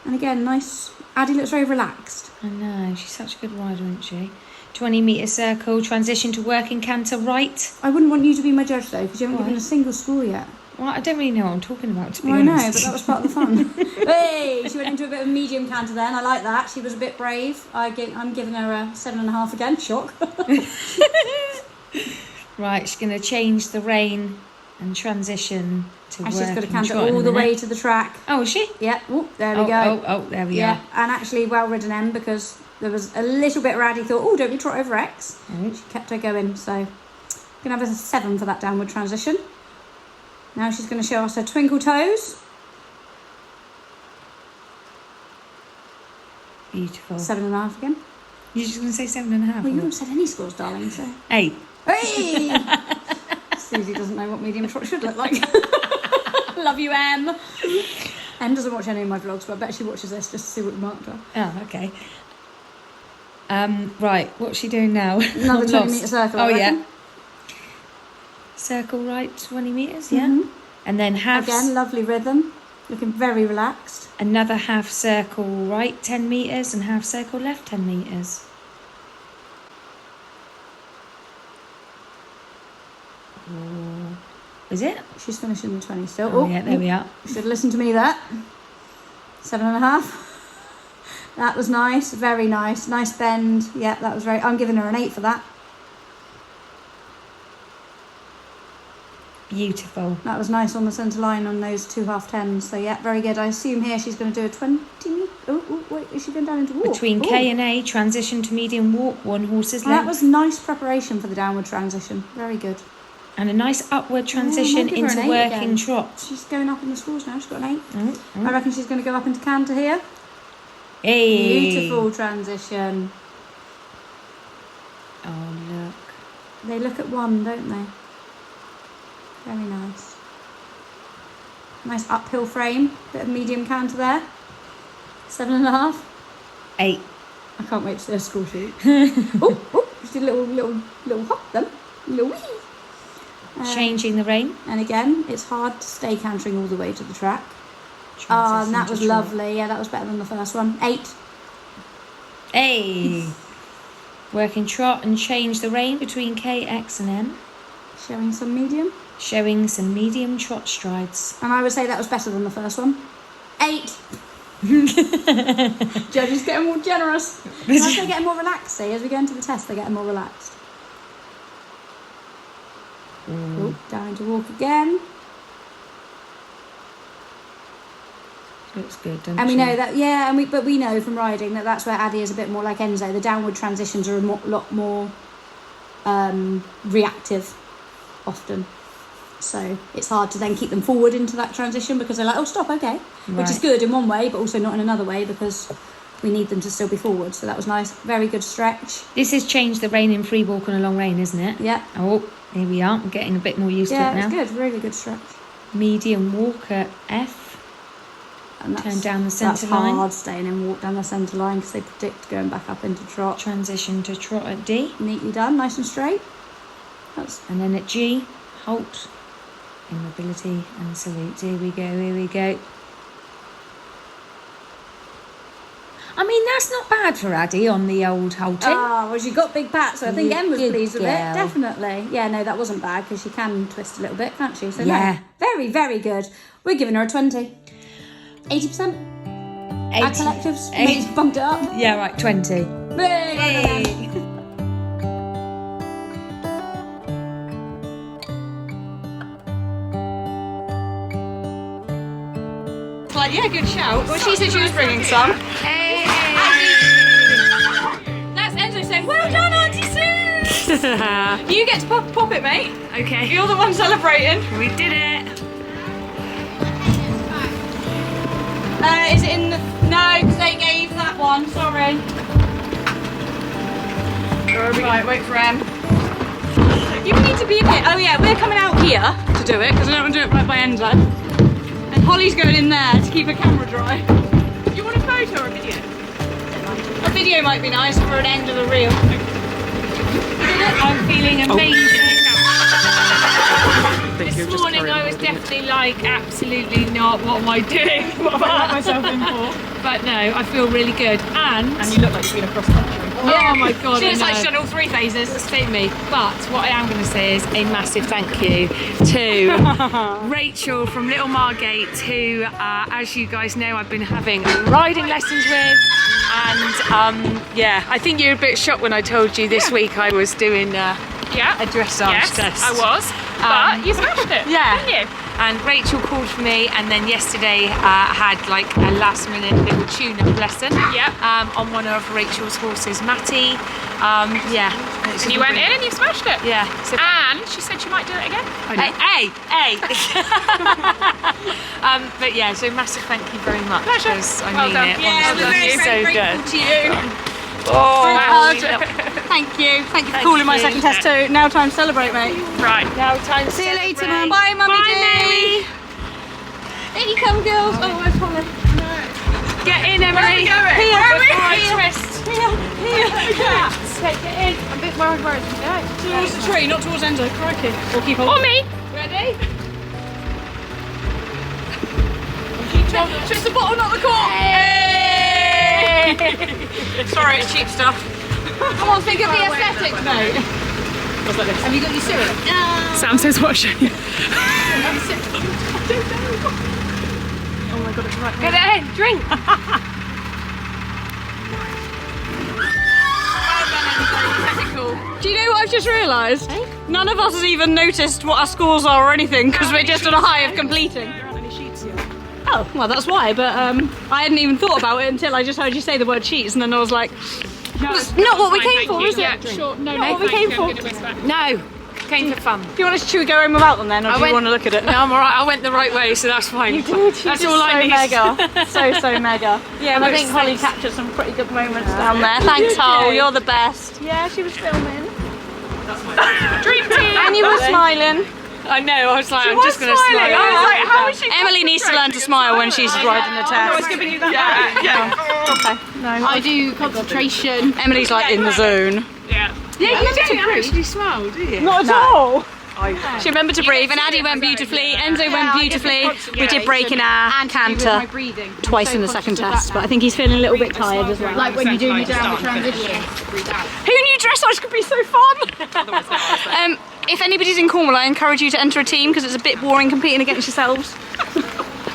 And again, nice. Addie looks very relaxed. I know, she's such a good rider, isn't she? 20 metre circle, transition to working canter right. I wouldn't want you to be my judge though, because you haven't Why? given a single score yet. Well, I don't really know what I'm talking about, to be I know, honest. but that was part of the fun. Hey, she went into a bit of a medium canter then. I like that. She was a bit brave. I'm giving her a 7.5 again. Shock. Right, she's going to change the rein and transition to And she's got to working canter trot in all a the way minute. to the track. Oh, is she? Yeah. Oh, there we go. Oh, there we Yeah, are. and actually well ridden M, because there was a little bit where Addie thought, oh, don't we trot over X? She kept her going, so gonna have a 7 for that downward transition. Now she's going to show us her twinkle toes. Beautiful. 7.5 again. You're just going to say 7.5? Well, you haven't said any scores, darling, so. 8. Hey! Susie doesn't know what medium trot should look like. Love you, Em. Em doesn't watch any of my vlogs, but I bet she watches this just to see what you marked her. Oh, okay. Right, what's she doing now? Another I'm 20 lost. metre circle, Oh, I yeah. reckon. Circle right, 20 metres, yeah. Mhm. And then half... Again, lovely rhythm. Looking very relaxed. Another half circle right, 10 metres, and half circle left, 10 metres. Ooh. Is it? She's finishing the 20 still. Oh, yeah, there we are. Should listen to me there. 7.5. That was nice, very nice. Nice bend. Yeah, that was very... I'm giving her an 8 for that. Beautiful. That was nice on the centre line on those 2 half-10s. So, yeah, very good. I assume here she's going to do a 20... Oh, wait, is she going down into walk? Between Ooh. K and A, transition to medium walk, 1 horse's Well, that length. was nice preparation for the downward transition. Very good. And a nice upward transition give her into an 8 working again. trot. She's going up in the scores now. She's got an 8. Oh, I reckon she's going to go up into canter here. Hey. Beautiful transition. Oh, look. They look at 1, don't they? Very nice. Nice uphill frame. Bit of medium canter there. 7.5. 8. I can't wait to see her score sheet. oh, just did a little hop then. Little wee. Changing the rein. And again, it's hard to stay cantering all the way to the track. And that was lovely. Yeah, that was better than the first one. 8. Hey. Working trot and change the rein between K, X and M. Showing some medium. Showing some medium trot strides. And I would say that was better than the first one. 8. Judges getting more generous. As they're getting more relaxed, see, as we go into the test, they're getting more relaxed. Oh, down to walk again. Looks good, doesn't And we she? know that, yeah, but we know from riding that that's where Addie is a bit more like Enzo. The downward transitions are a lot more reactive often. So it's hard to then keep them forward into that transition because they're like, oh, stop, okay. Which is good in one way, but also not in another way because we need them to still be forward. So that was nice. Very good stretch. This has changed the rein in free walk on a long rein, isn't it? Yeah. Oh, here we are. I'm getting a bit more used to it now. Yeah, it's good. Really good stretch. Medium walk at F. And Turn down the centre line. That's hard, staying in walk down the centre line because they predict going back up into trot. Transition to trot at D. Neatly done, nice and straight. And then at G, halt. Immobility and salute. Here we go, here we go. I mean, that's not bad for Addie on the old halting. Oh, well, she got big pat, so I think Em was Good pleased with it. girl. Definitely. Yeah, no, that wasn't bad because she can twist a little bit, can't she? So Yeah. no, very, very good. We're giving her a 20. 80%? Our collectives mates bumped it up. Yeah, right, 20. Hey. Like, yeah, good shout. Well, she said she was bringing some. Hey! That's Enzo saying, well done, Auntie Sue! You get to pop it, mate. Okay. You're the one celebrating. We did it! Is it in the... No, because they gave that one, sorry. Right, wait for Em. You need to be a bit... Oh yeah, we're coming out here to do it, because I don't want to do it right by Enzo. And Holly's going in there to keep her camera dry. Do you want a photo or a video? A video might be nice for an end of the reel. I'm feeling amazing. This morning I was definitely like, absolutely not, what am I doing? What have I let myself in for? But no, I feel really good. And You look like you've been across country. oh my god, She looks I like know. she's done all 3 phases. It's fit me. But what I am going to say is a massive thank you to Rachel from Little Margate, who, as you guys know, I've been having riding lessons with. And yeah, I think you were a bit shocked when I told you this week I was doing a dressage test. I was, but you smashed it, Yeah. didn't you? And Rachel called for me, and then yesterday had like a last minute little tune-up lesson. Yep. On one of Rachel's horses, Matty. Yeah. And you went in and you smashed it. Yeah. So And she said she might do it again. Hey. But yeah, so massive thank you very much. Pleasure. Because I Well mean done. it. Yeah, honestly, we're very, it's very so grateful good. to you. Oh, Thank you for calling my second test too. Now time to celebrate, mate. Right. Now time to See you later, celebrate. Mum. Bye, Mummy Bye, D. Mary. In you come, girls. Oh, where's Holly? Get in, Emily. Here, Before I twist. here. Take it in. I'm a bit worried where it's going. Towards the tree, not towards Enzo. Crikey. Or keep on. Or me. Ready? Twist the bottle, not the cork. Hey! Sorry, it's cheap stuff. Come on, think of the aesthetics, mate. What's like this? Have you got your syrup? Sam says what show you. Oh my god, it's right. Get it in. Drink. Do you know what I've just realised? None of us has even noticed what our scores are or anything because we're just on a high of completing. There aren't any sheets yet. Oh, well that's why, but I hadn't even thought about it until I just heard you say the word cheats and then I was like, that's not what we Fine, came thank for, you. is it? Yeah, sure. No, Not what we thank came you. for. I'm gonna whisk back. No. Came for fun. Do you want us to go home without them then, or do you want to look at it? No, I'm alright. I went the right way, so that's fine. That's all I need. Mega. So mega. Yeah, and I think Holly captured some pretty good moments down there. Thanks, Hol. You're the best. Yeah, she was filming. Dream team. And you were smiling. I know. I was like, I'm just going to smiling. smile. I was like, how is she? Emily needs to learn to smile when she's riding the test. I was giving you that. Yeah. Okay. No, I do concentration. Emily's like in the zone. Yeah. Yeah, you don't actually smile, do you? Not at all. She remembered to breathe, and Addie went beautifully. Enzo went beautifully. We did break in our canter twice in the second test, but I think he's feeling a little bit tired as well. Like when you're doing your downward transition. Who knew dressage could be so fun? If anybody's in Cornwall, I encourage you to enter a team because it's a bit boring competing against yourselves.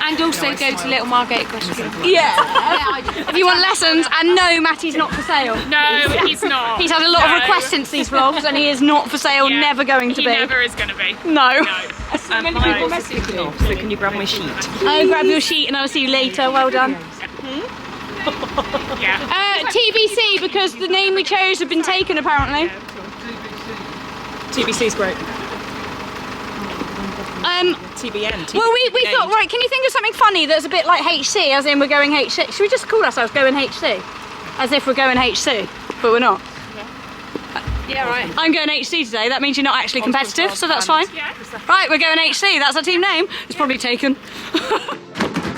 And also go to Little Margate Equestrian. Yeah. If you want lessons, and no, Matty's not for sale. No, he's not. He's had a lot of requests since these vlogs, and he is not for sale. Yeah. Never going to He be. never is going to be. No. So many people message me. So can you grab my sheet? I'll grab your sheet and I'll see you later. Well done. Yeah. TBC because the name we chose had been taken apparently. TBC's great. TBN. Well, we thought, right, can you think of something funny that's a bit like HC, as in we're going HC? Should we just call ourselves going HC? As if we're going HC, but we're not. Yeah, right. I'm going HC today, that means you're not actually competitive, so that's fine. Yeah. Right, we're going HC, that's our team name. It's probably taken.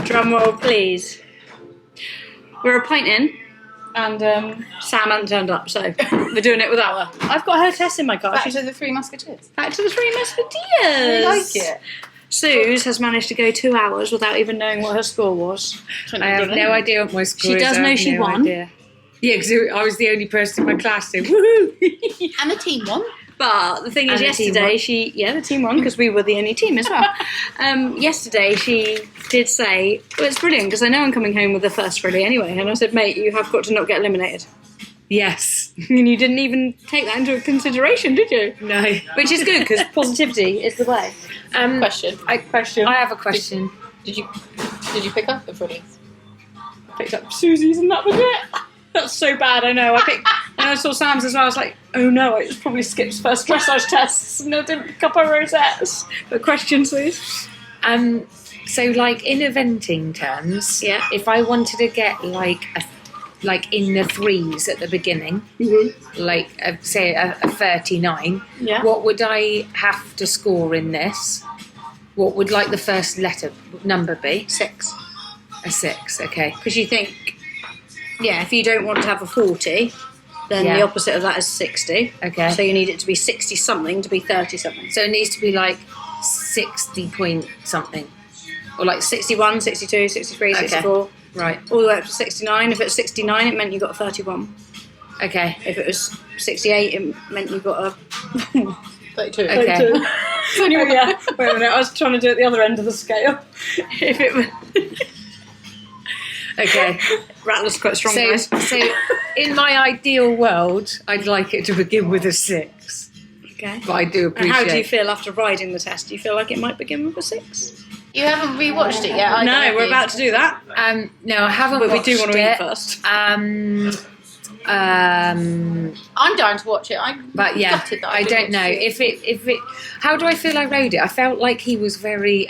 Drum roll, please. We're a pint in, and Sam hasn't turned up, so we're doing it without her. I've got her test in my car. Back to the Three Musketeers. Back to the Three Musketeers. I like it. Suze has managed to go 2 hours without even knowing what her score was. I have no idea what my score She is. does I know have she no won. idea. Yeah, because I was the only person in my class, so woohoo! And the team won. But the thing is, And the team yesterday the team won because we were the only team as well. Yesterday she did say, well, it's brilliant because I know I'm coming home with the first Frilly anyway. And I said, mate, you have got to not get eliminated. Yes. And you didn't even take that into consideration, did you? No. Which is good because positivity is the way. Question. I have a question. Did you pick up the Frillies? I picked up Susie's and that was it. That's so bad, I know. And I saw Sam's as well. I was like, oh no, it probably skips first dressage tests and I didn't pick up her rosettes. But question, please. So like in eventing terms, Yeah. if I wanted to get like in the threes at the beginning, like say a 39, Yeah. what would I have to score in this? What would like the first number be? 6. A 6, okay. Because you think, yeah, if you don't want to have a 40, then Yeah. the opposite of that is 60. Okay. So you need it to be 60 something to be 30 something. So it needs to be like 60 point something. Or like 61, 62, 63, Okay. 64, Right. all the way up to 69. If it's 69, it meant you got a 31. Okay. If it was 68, it meant you got a 32. Okay. yeah. Wait a minute, I was trying to do it at the other end of the scale. If it was... Okay. Rattler's quite strong, So, guys. so in my ideal world, I'd like it to begin with a 6. Okay. But I do And appreciate. how do you feel after riding the test? Do you feel like it might begin with a 6? You haven't rewatched it yet? No, we're about to do that. No, I haven't. But we do watched want to eat it. first. I'm dying to watch it. But yeah, gutted that I don't didn't know watch it. if it. How do I feel I rode it? I felt like he was very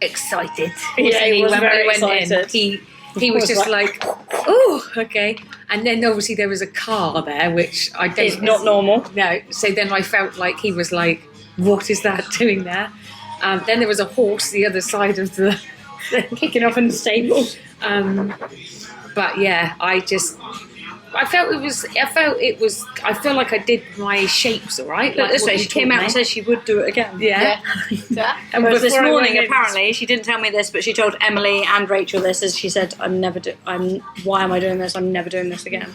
excited. Yeah, he was when very we went excited. in, he was just like, oh, okay. And then obviously there was a car there, which I don't. It's not normal. No. So then I felt like he was like, what is that doing there? Then there was a horse the other side of the Kicking off in the stable. but yeah, I felt like I did my shapes all right. Look, Like this what way, you she came taught out me. and said she would do it again. Yeah. Yeah. And Whereas this before I morning, went in- apparently, she didn't tell me this, but she told Emily and Rachel this, as she said, why am I doing this? I'm never doing this again.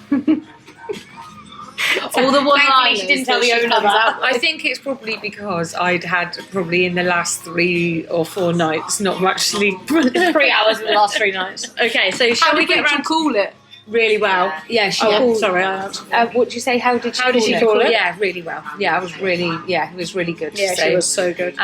All the one Thankfully, she didn't tell the owner that. I think it's probably because I'd had probably in the last 3 or 4 nights not much sleep. 3 hours in the last 3 nights. Okay, so shall we get around call it? really well? Yeah, she Oh, called. sorry. What did you say? How did she call it? Yeah, really well. Yeah, I was really. Yeah, it was really good. Yeah, she was so good.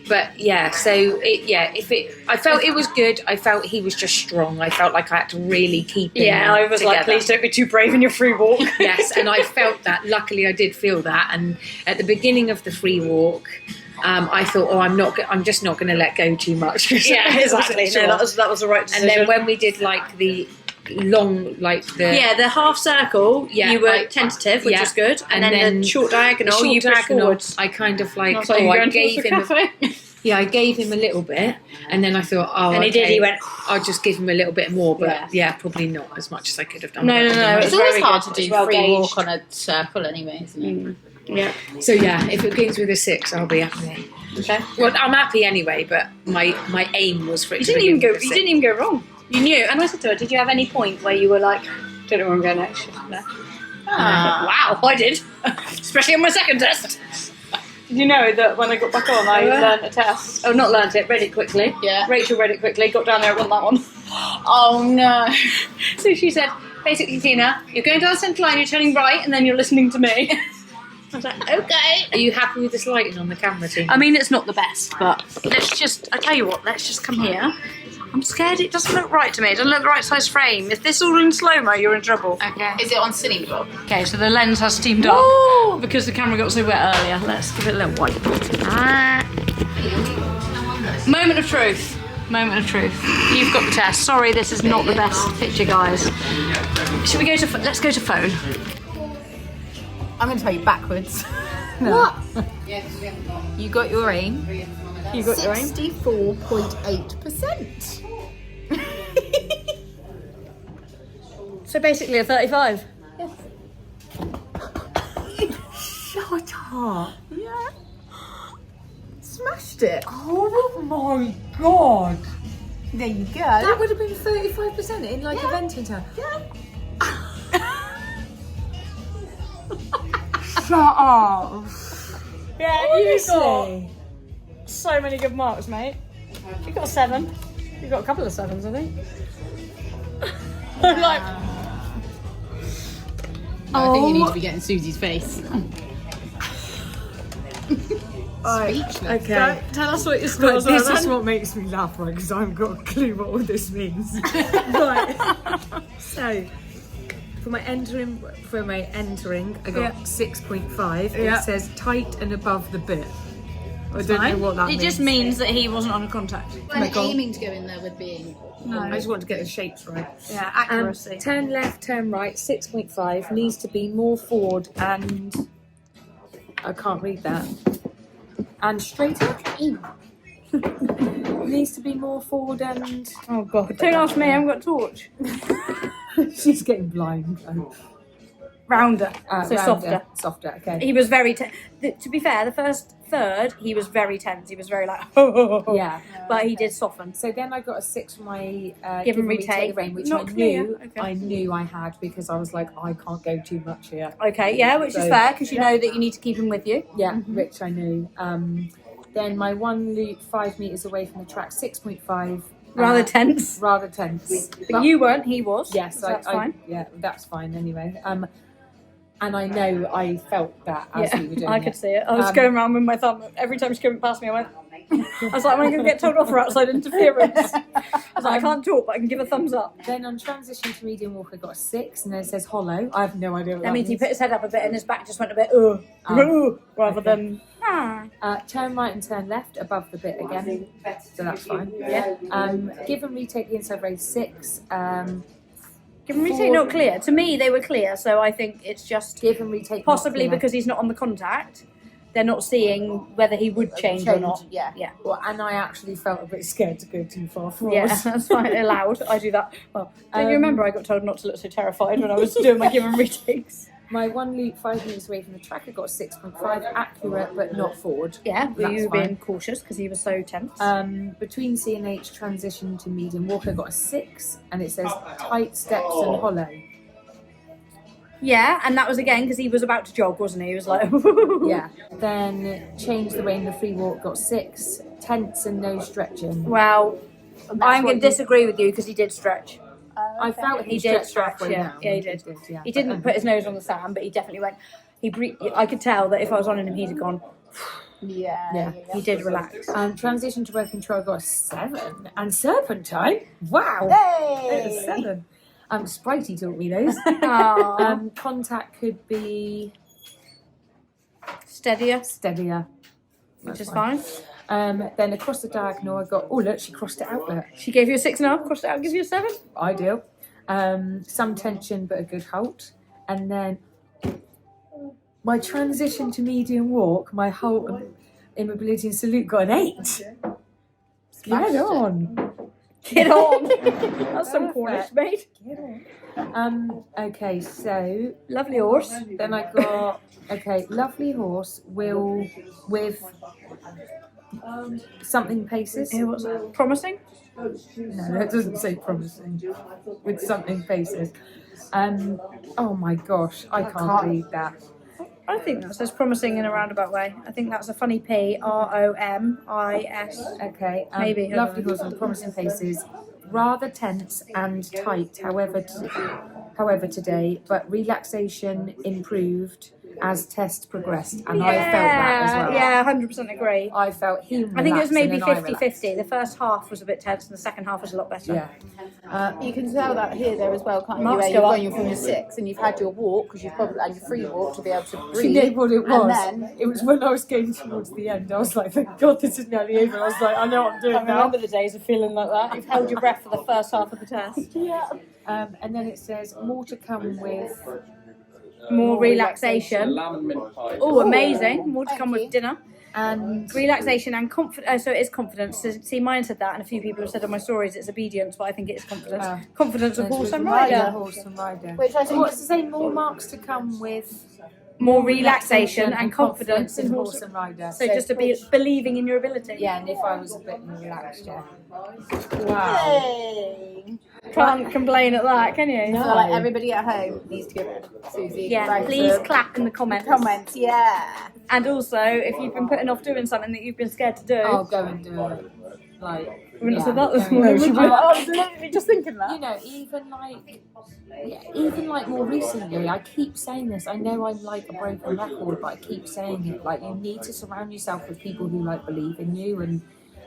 But yeah, so I felt it was good. I felt he was just strong. I felt like I had to really keep him Yeah, I was like, together. please don't be too brave in your free walk. Yes, and I felt that. Luckily, I did feel that. And at the beginning of the free walk, I thought, I'm just not going to let go too much. Yeah, exactly. Sure. No, that was the right decision. And then when we did like the long, like the half circle, Yeah, you were I- tentative, which yeah. is good, and, And then then the short diagonal, the you short pushed diagonal, forwards. I kind of like, I was like, you're I going gave towards him. the cafe. Yeah, I gave him a little bit, and then I thought, And he did, he went, I'll just give him a little bit more, but Yeah. yeah, probably not as much as I could have done. No, I no, don't no, know. it's It's always very hard good. to It's do well free gauged. walk on a circle anyway, isn't it? Yeah. So yeah, if it begins with a 6, I'll be happy. Okay. Well, I'm happy anyway, but my aim was for it You to didn't begin even go. with a You 6. didn't even go wrong. You knew. And I said to her, "Did you have any point where you were like, don't know where I'm going next?" No. Wow, I did. Especially on my second test. Did you know that when I got back on, I learnt a test? Oh, not learnt it. Read it quickly. Yeah. Rachel read it quickly. Got down there, it wasn't that one. Oh no. So she said, basically, Tina, you're going down the centre line, you're turning right, and then you're listening to me. I was like, okay. Are you happy with this lighting on the camera, team? I mean, it's not the best, but I tell you what, let's just come here. I'm I'm scared it doesn't look right to me. It doesn't look the right size frame. If this is all in slow-mo, you're in trouble. Okay. Is it on Cine Vlog? Okay, so the lens has steamed up because the camera got so wet earlier. Let's give it a little wipe. Moment of truth. Moment of truth. You've got the test. Sorry, this is not the best picture, guys. Should we go to? Let's go to phone. I'm going to tell you backwards. What? You got your aim. You got your aim. 64.8%. So basically a 35. Shut up. Yeah. Smashed it. Oh my god. There you go. That would have been 35% in like a venting town. Yeah. Shut up. Yeah, you got so many good marks, mate. You got a 7. You got a couple of 7s, I think. Like, I think you need to be getting Susie's face. Speechless. Okay. tell us what your Right, scores this are. is what makes me laugh, right? Because I haven't got a clue what all this means. Right. So, for my entering, I got 6.5. Yeah. It says tight and above the bit. I don't know what that It means. just means that he wasn't on contact. I'm aiming to go in there with being. I just want to get the shapes right. Yeah, accuracy. Turn left, turn right, 6.5. Needs to be more forward and... I can't read that. And straighter. Needs to be more forward and... Oh god. Don't ask me, I haven't got a torch. She's getting blind. Rounder. So Rounder, softer. Softer, okay. He was very tense. To be fair, the first third, he was very tense. He was very like, Yeah. but he did soften. So then I got a 6 for my Give and retake. the rain, which Not I clear, knew okay. I knew I had because I was like, I can't go too much here. Okay, yeah, which is So- fair because you know that you need to keep him with you. Yeah, Mm-hmm. which I knew. Then my one loop 5 meters away from the track, 6.5. Rather tense. Rather tense. But you weren't, he was. Yes, so that's fine. yeah, that's fine anyway. And I know I felt that as we were doing I it. could see it. I was going around with my thumb. Every time she came past me, I went. I was like, am I going to get told off for outside interference? I was like, I can't talk, but I can give a thumbs up. Then on transition to medium walk, I got a 6, and then it says hollow. I have no idea what That that means he means. put his head up a bit and his back just went a bit, rather than. Turn right and turn left above the bit again, so that's fine. Yeah. Give and retake the inside raise 6. Give and retake not clear. To me, they were clear, so I think it's just Give and retake. possibly not clear. because he's not on the contact. They're not seeing whether he would change or not. Yeah. Yeah. Well, and I actually felt a bit scared to go too far forward. Yeah, that's fine. Allowed. I do that. Well, don't you remember I got told not to look so terrified when I was doing my give and retakes? My one loop 5 meters away from the track, I got a 6.5, accurate but not forward. Yeah, were That's you fine. being cautious because he was so tense? Between C and H transition to medium walk, I got a 6, and it says tight steps and hollow. Yeah, and that was again because he was about to jog, wasn't he? He was like, Yeah. Then change the way in the free walk, got 6, tense and no stretching. Well, I'm going to disagree with you because he did stretch. I felt He did stretched stretch, halfway yeah. down. Yeah, he did. Yeah. He didn't put his nose on the sand, but he definitely went. I could tell that if I was on him, he'd have gone. Yeah. He did relax. Transition to work control, I got a 7. And serpentine, wow. Hey! It was 7. Spritey taught me those. Aww. Contact could be Steadier, steadier. which is fine. Then across the diagonal, I got, oh look, she crossed it out there. She gave you a 6.5, crossed it out, gives you a 7. Ideal. Some tension, but a good halt. And then my transition to medium walk, my halt, immobility and salute got an 8. Get on. Get on. That's some Cornish, mate. Get on. Okay, so Lovely horse. then I got, okay, lovely horse with something paces. Yeah, what's that? Promising? No, that doesn't say promising. With something faces. Oh my gosh, I can't read that. I think that says promising in a roundabout way. I think that's a funny P, ROMIS. Okay, Maybe, hold lovely on. horse with promising faces. Rather tense and tight, however, today, but relaxation improved. as tests progressed, and I felt that as well. Yeah, 100% agree. I felt him. I think it was maybe relaxing and I 50-50. The first half was a bit tense and the second half was a lot better. Yeah. You can tell that here there as well, can't you? Marks Where go you're up. going from your 6 and you've had your walk because you've probably had your free walk to be able to breathe. She did what it was. And then It was when I was getting towards the end. I was like, thank God this is nearly over. I was like, I know what I'm doing I now. remember the days of feeling like that. You've held your breath for the first half of the test. And then it says more to come with More relaxation. Lamb and mint pie. Oh, amazing. More to come Thank with dinner. and Relaxation and confidence. So it is confidence. So, see, mine said that, and a few people have said on my stories it's obedience, but I think it is confidence. Confidence of horse and rider. Horse and rider. which I think What's to say? More marks to come with More relaxation and confidence in horse and rider. So just to be believing in your ability. Yeah, and if I was a bit more relaxed, yeah. Hey. Can't complain at that, can you? So like everybody at home needs to give Susie Yeah, thanks please for clap in the comments. comments. Yeah. And also, if you've been putting off doing something that you've been scared to do, I'll go and do it. Like, we wouldn't have said that this go and morning. do would it. we? I was literally just thinking that. You know, even like more recently, I keep saying this. I know I'm like a broken record, but I keep saying it. Like, you need to surround yourself with people who like believe in you and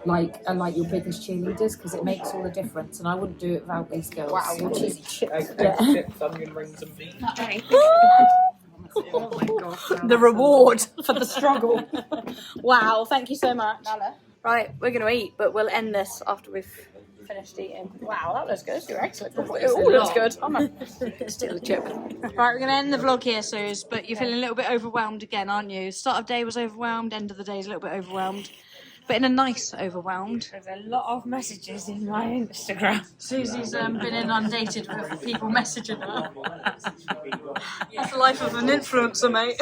like are like your biggest cheerleaders, because it makes all the difference. And I wouldn't do it without these girls. Wow, what cheesy chips. Chips, onion rings and beans. Oh my gosh! The reward for the struggle. Wow, thank you so much. Right, we're going to eat, but we'll end this after we've finished eating. Wow, that looks good. You're excellent. It all looks good. I'm going to steal the chip. Right, we're going to end the vlog here, Suze, but you're feeling a little bit overwhelmed again, aren't you? Start of day was overwhelmed, end of the day is a little bit overwhelmed. But in a nice overwhelmed. There's a lot of messages in my Instagram. Susie's been inundated with people messaging her. That's the life of an influencer, mate.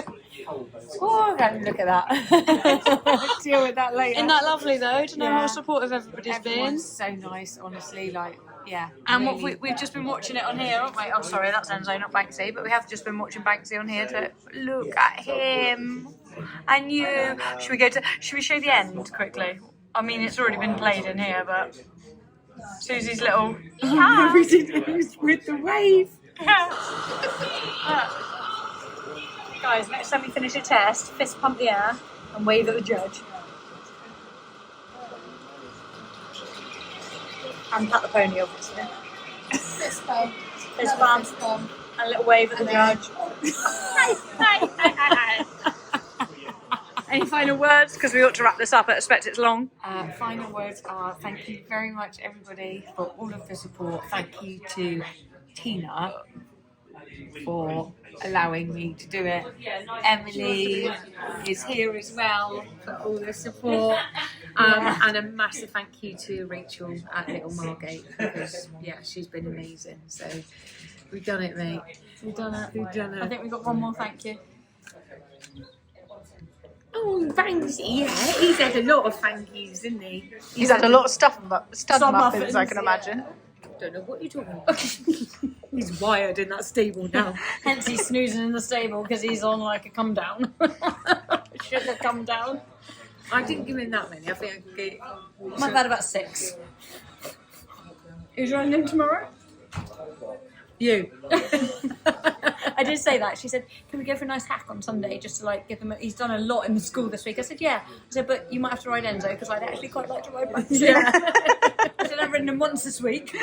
Oh, look at that. Deal with that later. Isn't that lovely though, to know Yeah. how supportive everybody's been? Everyone's so nice, honestly. Like, yeah. And what really. we've just been watching it on here, haven't we? Oh, sorry, that's Enzo, not Banksy. But we have just been watching Banksy on here to look at him. And you. Should we show the end quickly? I mean, it's already been played in here, but Susie's little. with the wave. Guys, next time you finish a test, fist pump the air and wave at the judge. And pat the pony, obviously. Fist bump. Fist bump. And a little wave at the judge. Any final words? Because we ought to wrap this up. I expect it's long. Final words are thank you very much, everybody, for all of the support. Thank you to Tina for allowing me to do it. Emily is here as well for all the support. And a massive thank you to Rachel at Little Margate, because she's been amazing. So we've done it, mate. We've done it. I think we've got one more thank you. Oh, Banksy, yeah, he's had a lot of thank yous, isn't he? He's had a lot of stud muffins, I can imagine. Don't know what you're talking about. He's wired in that stable now. Hence he's snoozing in the stable because he's on like a come down. Sugar come down. I didn't give him that many. I think I could get. I've had about 6. Who's running in tomorrow? You. I did say that. She said, can we go for a nice hack on Sunday just to like give him he's done a lot in the school this week. I said, yeah. I said, but you might have to ride Enzo because I'd actually quite like to ride Banksy. Yeah. I said, I've ridden him once this week.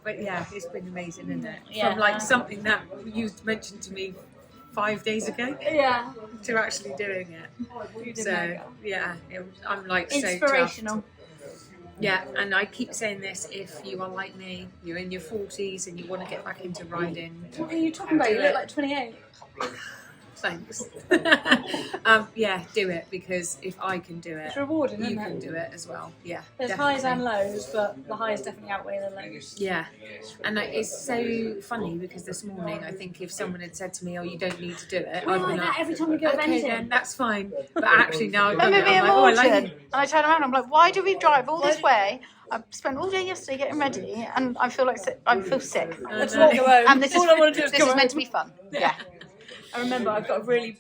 But yeah, it's been amazing, isn't it? Yeah. From like something that you mentioned to me 5 days ago Yeah. to actually doing it. So yeah, I'm like so inspirational. chuffed. Yeah, and I keep saying this, if you are like me, you're in your 40s and you want to get back into riding. What are you talking about? You look like 28. Thanks. Yeah, do it, because if I can do it, It's rewarding, you isn't can it? do it as well. Yeah, There's definitely. highs and lows, but the highs definitely outweigh the lows. Yeah, and it's so funny because this morning I think if someone had said to me, "Oh, you don't need to do it," I'd like be that like, every time we go "Okay, venting." then that's fine." But actually now I've done Remember it. me I'm and like, "Oh, I like Morton? it." And I turn around and I'm like, why do we drive all this way? I spent all day yesterday getting ready and I feel like I feel sick. Let's all go home. And this All is, I want to do is this go is home. meant to be fun. Yeah. I remember I've got a really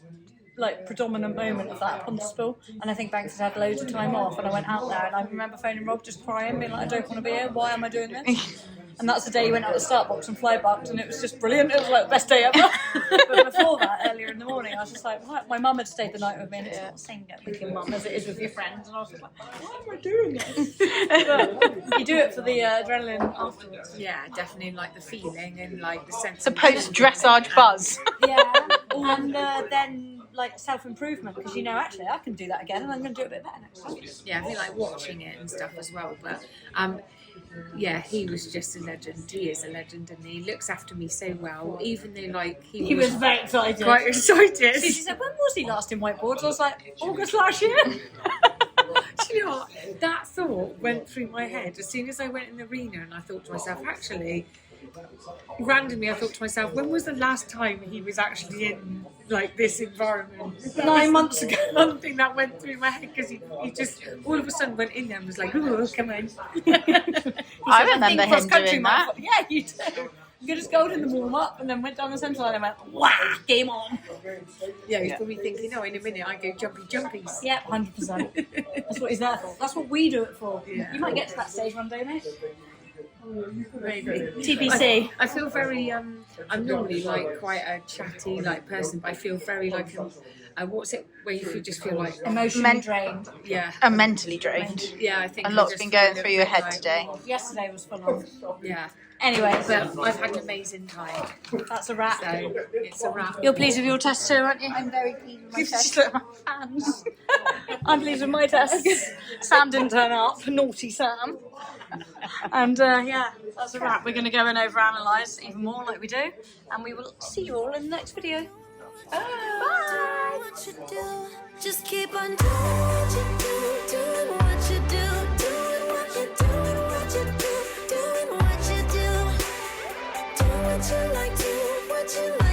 predominant moment of that upon the spill, and I think Banks has had loads of time off, and I went out there and I remember phoning Rob just crying, being like, I don't want to be here, why am I doing this? And that's the day you went out to the start box and fly bucked, and it was just brilliant. It was like the best day ever. But before that, earlier in the morning, I was just like, my mum had stayed the night with me, and it's not the same with your mum as it is with your friends. And I was just like, why am I doing this? But you do it for the adrenaline afterwards. Yeah, definitely like the feeling and like the sense. The post-dressage buzz. Yeah, and then like self-improvement, because you know, actually, I can do that again, and I'm going to do it a bit better next time. Yeah, I feel like watching it and stuff as well. But yeah, he was just a legend. He is a legend, and he looks after me so well. Even though like He was very excited. quite excited. She said, when was he last in whiteboards? I was like, August last year. Do you know what? That thought went through my head as soon as I went in the arena, and I thought to myself, actually, randomly, I thought to myself, when was the last time he was actually in like this environment? 9 months ago. One thing that went through my head, because he just all of a sudden went in there and was like, "Oh, come on." I remember him doing that. Yeah, you do. You just go in the warm up and then went down the centre line and went, wow, game on. Yeah, he's probably thinking, oh, in a minute I go jumpies. Yep, 100%. That's what he's there for. That's what we do it for. Yeah. You might get to that stage one day, mate. Maybe. TBC. I feel very, I'm normally like quite a chatty like person, but I feel very like, what's it, where you just feel like Emotionally drained. Yeah. I'm mentally drained. Yeah, I think A lot's been going through your head today. Yesterday was full on. Yeah. Anyway, But I've had an amazing time. that's a wrap. So it's a wrap. You're pleased with your test too, aren't you? I'm very pleased with my Just look at my fans. I'm pleased with my test. Sam didn't turn up. Naughty Sam. And yeah, that's a wrap. We're going to go and overanalyse even more like we do. And we will see you all in the next video. Bye. What you do, just keep on doing what you do, doing what you do, doing what you do, what you do, doing what you do, do what you like, do what you like.